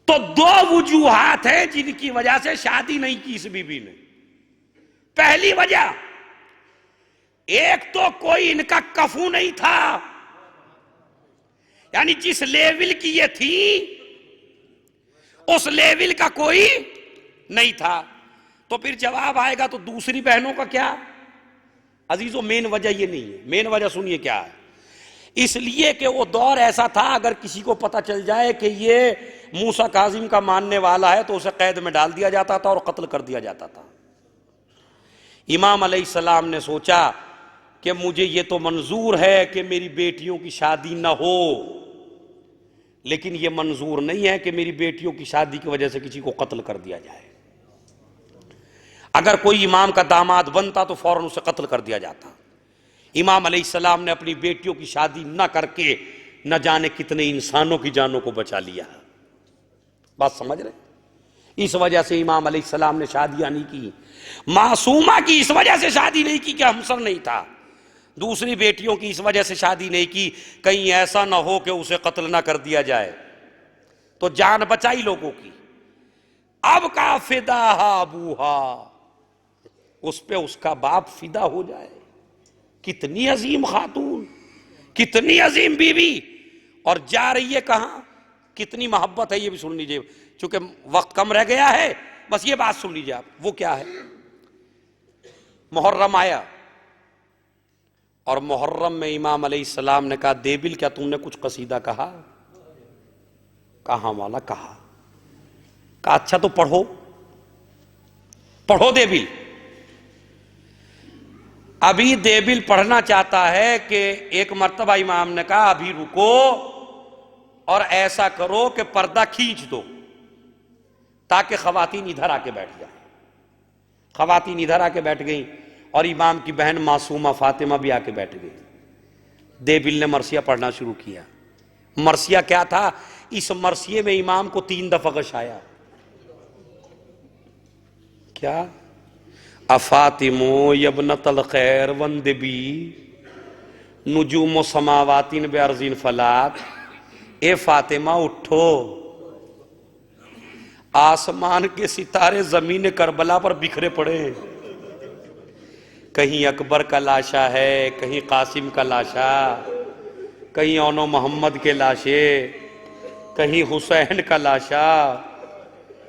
تو 2 وجوہات ہیں جن کی وجہ سے شادی نہیں کی اس بی بی نے. پہلی وجہ، ایک تو کوئی ان کا کفو نہیں تھا، یعنی جس لیول کی یہ تھی اس لیول کا کوئی نہیں تھا. تو پھر جواب آئے گا تو دوسری بہنوں کا کیا؟ عزیزو مین وجہ یہ نہیں ہے، مین وجہ سنیے کیا ہے۔ اس لیے کہ وہ دور ایسا تھا، اگر کسی کو پتہ چل جائے کہ یہ موسیٰ کاظم کا ماننے والا ہے تو اسے قید میں ڈال دیا جاتا تھا اور قتل کر دیا جاتا تھا۔ امام علیہ السلام نے سوچا کہ مجھے یہ تو منظور ہے کہ میری بیٹیوں کی شادی نہ ہو، لیکن یہ منظور نہیں ہے کہ میری بیٹیوں کی شادی کی وجہ سے کسی کو قتل کر دیا جائے۔ اگر کوئی امام کا داماد بنتا تو فوراً اسے قتل کر دیا جاتا۔ امام علیہ السلام نے اپنی بیٹیوں کی شادی نہ کر کے نہ جانے کتنے انسانوں کی جانوں کو بچا لیا۔ بات سمجھ رہے؟ اس وجہ سے امام علیہ السلام نے شادیاں نہیں کی۔ معصومہ کی اس وجہ سے شادی نہیں کی کہ ہمسر نہیں تھا، دوسری بیٹیوں کی اس وجہ سے شادی نہیں کی کہیں ایسا نہ ہو کہ اسے قتل نہ کر دیا جائے، تو جان بچائی لوگوں کی۔ اب کا فداہا ابوہا، اس پہ اس کا باپ فدا ہو جائے۔ کتنی عظیم خاتون، کتنی عظیم بیوی، اور جا رہی ہے کہاں؟ کتنی محبت ہے یہ بھی سن لیجئے، چونکہ وقت کم رہ گیا ہے، بس یہ بات سن لیجئے آپ۔ وہ کیا ہے؟ محرم آیا، اور محرم میں امام علیہ السلام نے کہا دیبل کیا تم نے کچھ قصیدہ کہا؟ کہاں والا کہا؟ کہا اچھا تو پڑھو، پڑھو دیبل۔ ابھی دیبل پڑھنا چاہتا ہے کہ ایک مرتبہ امام نے کہا ابھی رکو اور ایسا کرو کہ پردہ کھینچ دو تاکہ خواتین ادھر آ کے بیٹھ جائیں۔ خواتین ادھر آ کے بیٹھ گئیں اور امام کی بہن معصومہ فاطمہ بھی آ کے بیٹھ گئی۔ دیبل نے مرثیہ پڑھنا شروع کیا۔ مرثیہ کیا تھا؟ اس مرثیے میں امام کو 3 دفعہ غشایا۔ کیا؟ افاطمو یبنت الخیر وندبی نجوم سماواتین بیارزین فلات، اے فاطمہ اٹھو، آسمان کے ستارے زمین کربلا پر بکھرے پڑے ہیں، کہیں اکبر کا لاشا ہے، کہیں قاسم کا لاشا، کہیں اونو محمد کے لاشے، کہیں حسین کا لاشا،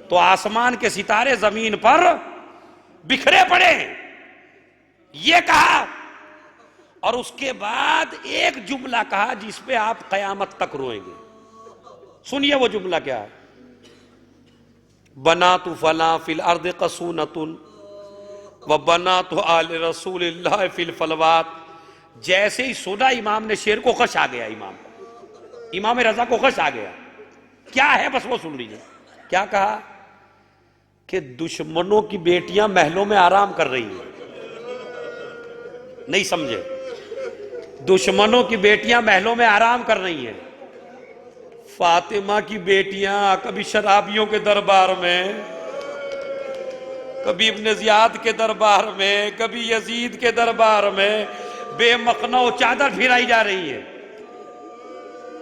تو آسمان کے ستارے زمین پر بکھرے پڑے ہیں، یہ کہا۔ اور اس کے بعد ایک جملہ کہا جس پہ آپ قیامت تک روئیں گے۔ سنیے وہ جملہ کیا ہے؟ بنات فلاں فی الارض قصونۃ وبنات آل رسول اللہ فی الفلوات۔ جیسے ہی سنا امام نے شعر کو غش آ گیا، امام رضا کو غش آ گیا۔ کیا ہے بس وہ سن لیجیے۔ کیا کہا؟ کہ دشمنوں کی بیٹیاں محلوں میں آرام کر رہی ہیں۔ نہیں سمجھے؟ دشمنوں کی بیٹیاں محلوں میں آرام کر رہی ہیں، فاطمہ کی بیٹیاں کبھی شرابیوں کے دربار میں، کبھی ابن زیاد کے دربار میں، کبھی یزید کے دربار میں بے مقنع و چادر پھرائی جا رہی ہے۔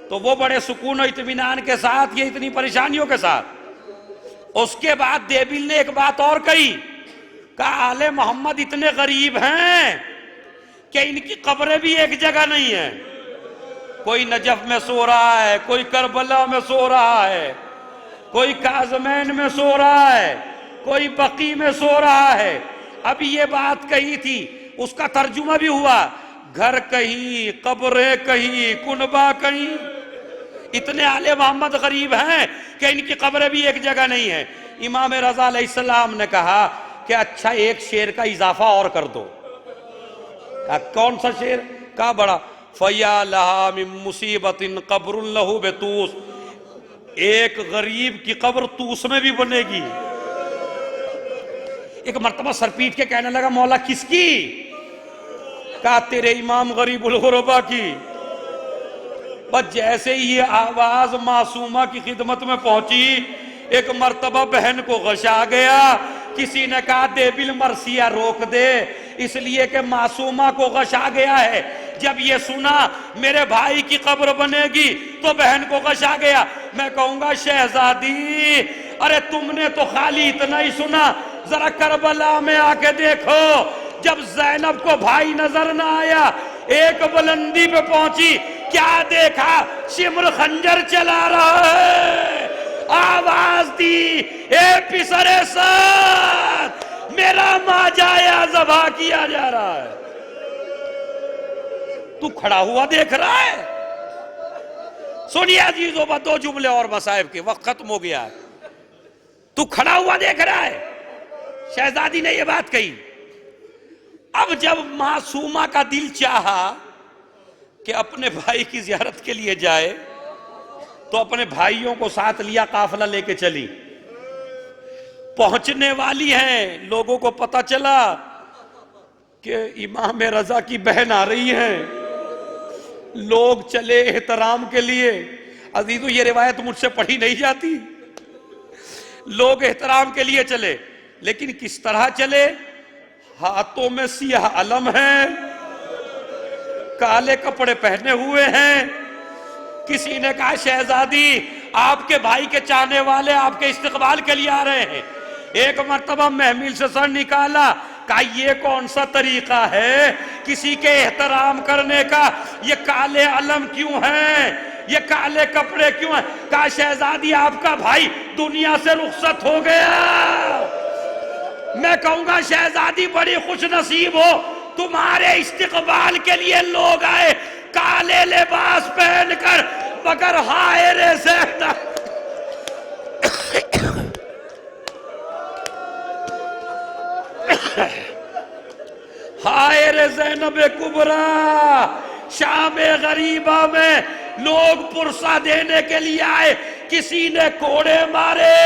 تو وہ بڑے سکون و اطمینان کے ساتھ، یہ اتنی پریشانیوں کے ساتھ۔ اس کے بعد دیبل نے ایک بات اور کہی، کہا آل محمد اتنے غریب ہیں کہ ان کی قبریں بھی ایک جگہ نہیں ہیں، کوئی نجف میں سو رہا ہے، کوئی کربلا میں سو رہا ہے، کوئی کاظمین میں سو رہا ہے، کوئی بقی میں سو رہا ہے۔ ابھی یہ بات کہی تھی، اس کا ترجمہ بھی ہوا، گھر کہیں، قبریں کہیں، کنبہ کہیں، اتنے آل محمد غریب ہیں کہ ان کی قبریں بھی ایک جگہ نہیں ہیں۔ امام رضا علیہ السلام نے کہا کہ اچھا ایک شعر کا اضافہ اور کر دو۔ کہا کون سا شعر؟ کہا بڑا، فَيَا لَهَا مِن مُصِيبَةٍ قَبْرٌ لَهُ بِطُوس، ایک غریب کی قبر طوس میں بھی بنے گی۔ ایک مرتبہ سر پیٹ کے کہنے لگا مولا کس کی؟ کہا تیرے امام غریب الغربا کی۔ بس جیسے ہی یہ آواز معصومہ کی خدمت میں پہنچی، ایک مرتبہ بہن کو غش آ گیا۔ کسی نے کہا دیبل مرثیہ روک دے، اس لیے کہ معصومہ کو غش آ گیا ہے۔ جب یہ سنا میرے بھائی کی قبر بنے گی تو بہن کو غش آ گیا۔ میں کہوں گا شہزادی، ارے تم نے تو خالی اتنا ہی سنا، ذرا کربلا میں آ کے دیکھو، جب زینب کو بھائی نظر نہ آیا، ایک بلندی پہ پہنچی، کیا دیکھا؟ شمر خنجر چلا رہا ہے، آواز دی اے پسر سعد میرا ماجایا ذبح کیا جا رہا ہے، تو کھڑا ہوا دیکھ رہا ہے۔ سنیے عزیزو، بس 2 جملے اور مصائب کے، وقت ختم ہو گیا ہے۔ تو کھڑا ہوا دیکھ رہا ہے۔ شہزادی نے یہ بات کہی۔ اب جب معصومہ کا دل چاہا کہ اپنے بھائی کی زیارت کے لیے جائے تو اپنے بھائیوں کو ساتھ لیا، قافلہ لے کے چلی۔ پہنچنے والی ہیں، لوگوں کو پتا چلا کہ امام رضا کی بہن آ رہی ہیں، لوگ چلے احترام کے لیے۔ عزیزو، یہ روایت مجھ سے پڑھی نہیں جاتی۔ لوگ احترام کے لیے چلے، لیکن کس طرح چلے؟ ہاتھوں میں سیاہ علم ہیں، کالے کپڑے پہنے ہوئے ہیں۔ کسی نے کہا شہزادی، آپ کے بھائی کے چاہنے والے آپ کے استقبال کے لیے آ رہے ہیں۔ ایک مرتبہ محمل سے سر نکالا، کہا یہ کون سا طریقہ ہے کسی کے احترام کرنے کا؟ یہ کالے علم کیوں ہیں؟ یہ کالے کپڑے کیوں ہیں؟ کہا شہزادی، آپ کا بھائی دنیا سے رخصت ہو گیا۔ میں کہوں گا شہزادی بڑی خوش نصیب ہو، تمہارے استقبال کے لیے لوگ آئے کالے لباس پہن کر، مگر ہائے رے زینب، ہائے رے زینب کبریٰ، شام غریبہ میں لوگ پرسہ دینے کے لیے آئے، کسی نے کوڑے مارے،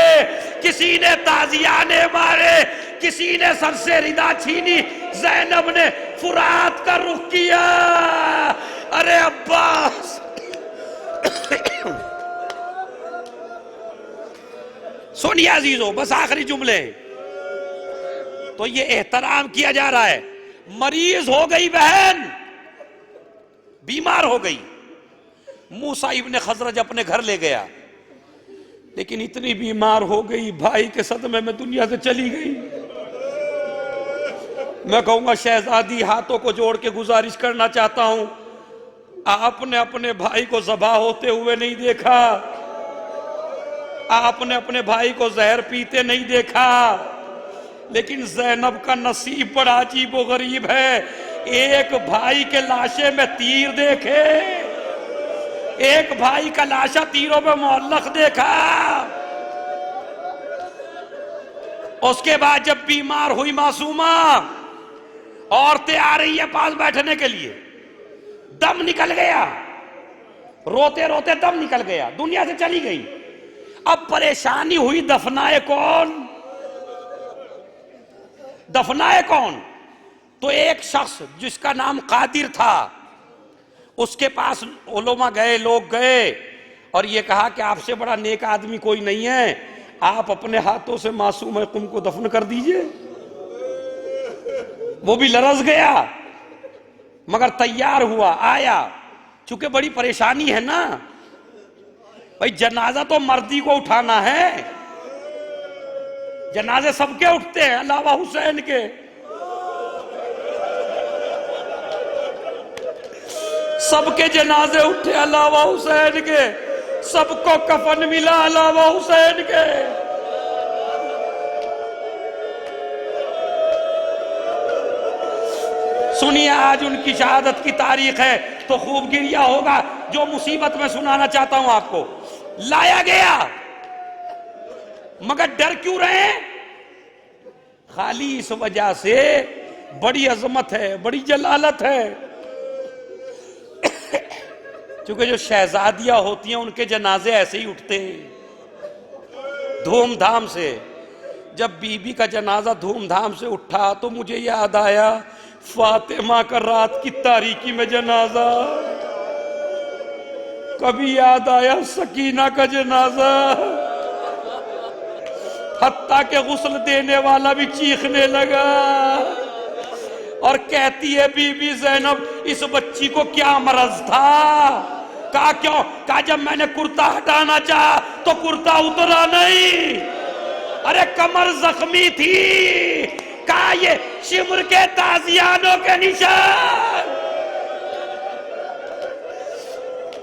کسی نے تازیانے مارے، کسی نے سر سے ردا چھینی۔ زینب نے فرات کا رخ کیا، ارے عباس، سنیے عزیزو، بس آخری جملے۔ تو یہ احترام کیا جا رہا ہے۔ مریض ہو گئی بہن، بیمار ہو گئی، موسیٰ ابن خزرج اپنے گھر لے گیا، لیکن اتنی بیمار ہو گئی، بھائی کے صدمے میں دنیا سے چلی گئی۔ میں کہوں گا شہزادی، ہاتھوں کو جوڑ کے گزارش کرنا چاہتا ہوں، آپ نے اپنے بھائی کو ذبح ہوتے ہوئے نہیں دیکھا، آپ نے اپنے بھائی کو زہر پیتے نہیں دیکھا، لیکن زینب کا نصیب بڑا عجیب و غریب ہے۔ ایک بھائی کے لاشے میں تیر دیکھے، ایک بھائی کا لاشا تیروں میں معلق دیکھا۔ اس کے بعد جب بیمار ہوئی معصومہ، عورتیں آ رہی ہیں پاس بیٹھنے کے لیے، دم نکل گیا، روتے روتے دم نکل گیا، دنیا سے چلی گئی۔ اب پریشانی ہوئی، دفنائے کون؟ دفنائے کون؟ تو ایک شخص جس کا نام قادر تھا، اس کے پاس علماء گئے، لوگ گئے اور یہ کہا کہ آپ سے بڑا نیک آدمی کوئی نہیں ہے، آپ اپنے ہاتھوں سے معصوم قم کو دفن کر دیجئے۔ وہ بھی لرز گیا مگر تیار ہوا، آیا، چونکہ بڑی پریشانی ہے نا بھائی، جنازہ تو مردی کو اٹھانا ہے، جنازے سب کے اٹھتے ہیں علاوہ حسین کے، سب کے جنازے اٹھے علاوہ حسین کے، سب کو کفن ملا علاوہ حسین کے۔ سنیے، آج ان کی شہادت کی تاریخ ہے تو خوب گریہ ہوگا۔ جو مصیبت میں سنانا چاہتا ہوں آپ کو، لایا گیا مگر ڈر کیوں رہے؟ خالی اس وجہ سے بڑی عظمت ہے، بڑی جلالت ہے، چونکہ جو شہزادیاں ہوتی ہیں ان کے جنازے ایسے ہی اٹھتے ہیں دھوم دھام سے۔ جب بی بی کا جنازہ دھوم دھام سے اٹھا تو مجھے یاد آیا فاطمہ کا رات کی تاریکی میں جنازہ، کبھی یاد آیا سکینہ کا جنازہ، حتیٰ کہ غسل دینے والا بھی چیخنے لگا اور کہتی ہے بی بی زینب، اس بچی کو کیا مرض تھا؟ کہا کیوں؟ کہا جب میں نے کرتا ہٹانا چاہا تو کرتا اترا نہیں، ارے کمر زخمی تھی۔ کہا یہ شمر کے تازیانوں کے نشان۔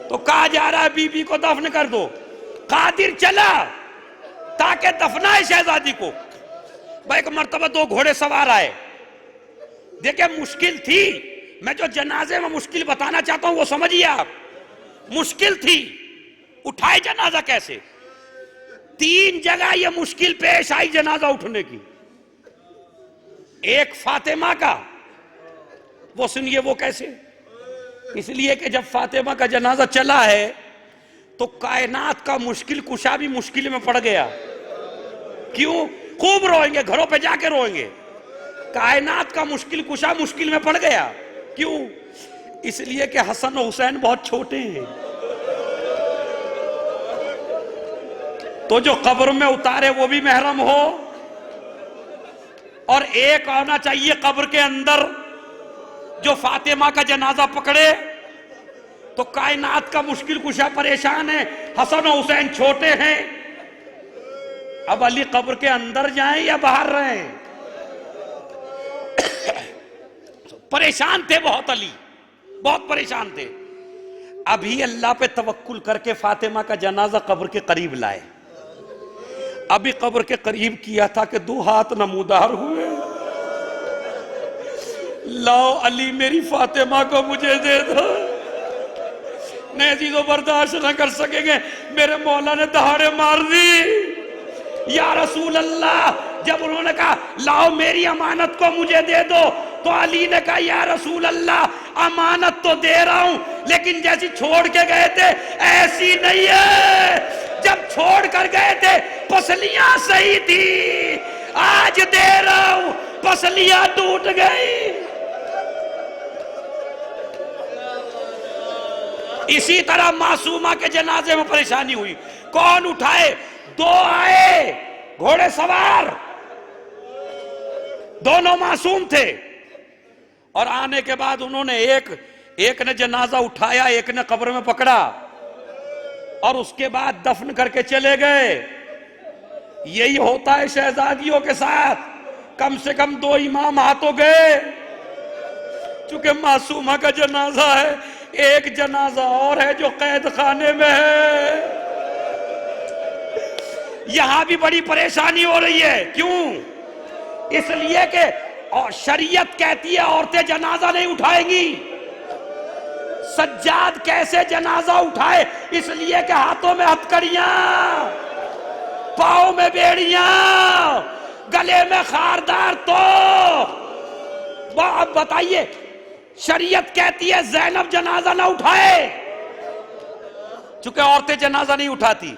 تو کہا جا رہا ہے بی بی کو دفن کر دو۔ قادر چلا تاکہ دفنائے شہزادی کو، ایک مرتبہ دو گھوڑے سوار آئے، دیکھیں مشکل تھی، میں جو جنازے میں مشکل بتانا چاہتا ہوں وہ سمجھیے آپ، مشکل تھی، اٹھائے جنازہ کیسے؟ 3 جگہ یہ مشکل پیش آئی جنازہ اٹھنے کی۔ ایک فاطمہ کا، وہ سنیے وہ کیسے؟ اس لیے کہ جب فاطمہ کا جنازہ چلا ہے تو کائنات کا مشکل کشا بھی مشکل میں پڑ گیا۔ کیوں؟ خوب روئیں گے، گھروں پہ جا کے روئیں گے۔ کائنات کا مشکل کشا مشکل میں پڑ گیا۔ کیوں؟ اس لیے کہ حسن و حسین بہت چھوٹے ہیں، تو جو قبر میں اتارے وہ بھی محرم ہو، اور ایک آنا چاہیے قبر کے اندر جو فاطمہ کا جنازہ پکڑے۔ تو کائنات کا مشکل کشا پریشان ہے، حسن و حسین چھوٹے ہیں، اب علی قبر کے اندر جائیں یا باہر رہیں؟ پریشان تھے بہت، علی بہت پریشان تھے۔ ابھی اللہ پہ توکل کر کے فاطمہ کا جنازہ قبر کے قریب لائے، ابھی قبر کے قریب کیا تھا کہ 2 ہاتھ نمودار ہوئے، لاؤ علی میری فاطمہ کو مجھے دے دو۔ نہیں عزیزو برداشت نہ کر سکیں گے، میرے مولا نے دہاڑے مار دی، یا رسول اللہ۔ جب انہوں نے کہا لاؤ میری امانت کو مجھے دے دو، تو علی نے کہا یا رسول اللہ امانت تو دے رہا ہوں، لیکن جیسی چھوڑ کے گئے تھے ایسی نہیں ہے۔ جب چھوڑ کر گئے تھے پسلیاں صحیح تھی، آج دے رہا ہوں پسلیاں ٹوٹ گئی۔ اسی طرح معصومہ کے جنازے میں پریشانی ہوئی، کون اٹھائے؟ 2 آئے گھوڑے سوار، دونوں معصوم تھے، اور آنے کے بعد انہوں نے ایک نے جنازہ اٹھایا، ایک نے قبر میں پکڑا، اور اس کے بعد دفن کر کے چلے گئے۔ یہی ہوتا ہے شہزادیوں کے ساتھ، کم سے کم 2 امام ہاتھوں گئے، چونکہ معصومہ کا جنازہ ہے، ایک جنازہ اور ہے جو قید خانے میں ہے۔ یہاں بھی بڑی پریشانی ہو رہی ہے، کیوں؟ اس لیے کہ شریعت کہتی ہے عورتیں جنازہ نہیں اٹھائیں گی۔ سجاد کیسے جنازہ اٹھائے؟ اس لیے کہ ہاتھوں میں ہتھکڑیاں، پاؤں میں بیڑیاں، گلے میں خاردار تو۔ اب بتائیے، شریعت کہتی ہے زینب جنازہ نہ اٹھائے، چونکہ عورتیں جنازہ نہیں اٹھاتی۔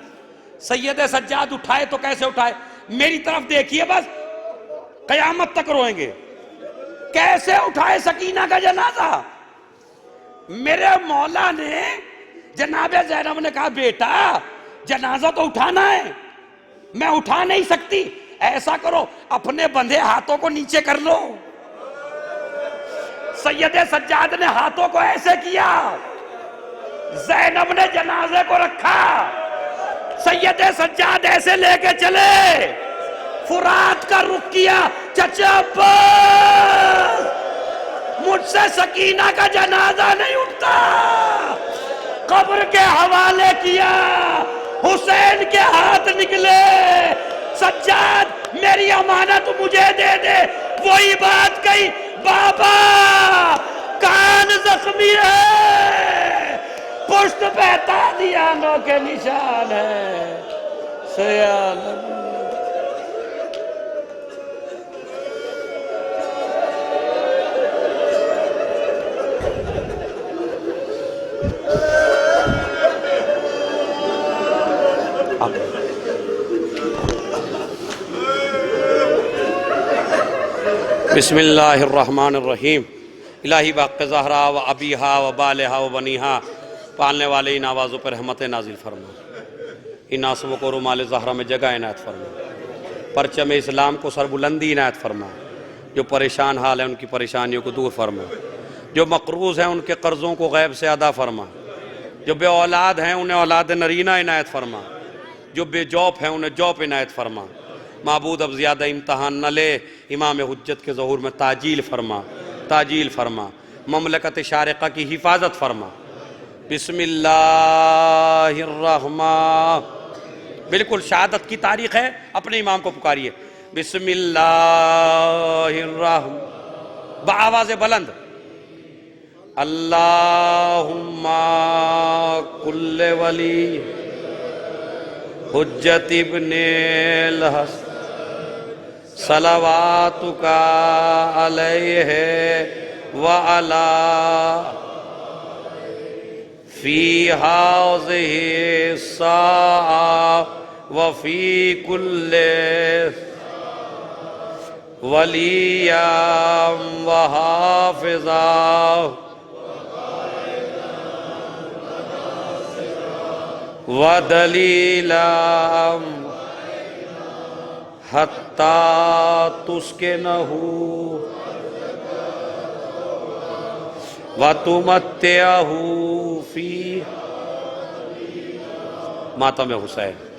سید سجاد اٹھائے تو کیسے اٹھائے؟ میری طرف دیکھیے، بس قیامت تک روئیں گے۔ کیسے اٹھائے سکینہ کا جنازہ؟ میرے مولا نے، جناب زینب نے کہا بیٹا جنازہ تو اٹھانا ہے، میں اٹھا نہیں سکتی، ایسا کرو اپنے بندھے ہاتھوں کو نیچے کر لو۔ سید سجاد نے ہاتھوں کو ایسے کیا، زینب نے جنازے کو رکھا، سید سجاد ایسے لے کے چلے، فرات کا رخ کیا، چچا بس مجھ سے سکینہ کا جنازہ نہیں اٹھتا، قبر کے حوالے کیا، حسین کے ہاتھ نکلے، سجاد میری امانت مجھے دے دے۔ وہی بات کہی، بابا کان زخمی ہے، پشت پہ تازیانوں کے نشان ہے، سیال بسم اللہ الرحمن الرحیم۔ الہی باق زہرا و ابیہا و بالہا و بنیہا، پالنے والے ان آوازوں پر رحمت نازل فرما، ان آنسوؤں کو رومال زہرا میں جگہ عنایت فرما، پرچم اسلام کو سر بلندی عنایت فرما، جو پریشان حال ہیں ان کی پریشانیوں کو دور فرما، جو مقروض ہیں ان کے قرضوں کو غیب سے ادا فرما، جو بے اولاد ہیں انہیں اولاد نرینہ عنایت فرما، جو بے جوب ہیں انہیں جوب عنایت فرما۔ معبود اب زیادہ امتحان نہ لے، امام حجت کے ظہور میں تاجیل فرما، تاجیل فرما، مملکت شارقہ کی حفاظت فرما۔ بسم اللہ الرحمن، بالکل شہادت کی تاریخ ہے، اپنے امام کو پکاریے۔ بسم اللہ الرحمن، بآواز بلند، اللہم کل ولی حجت ابن الحسن صلواتک علیہ وعلا فی ہذہ الساعہ وفی کل ولییا وحافظا ودلیلا حتی تسکنہ وتمتعہ فی ماتم حسین۔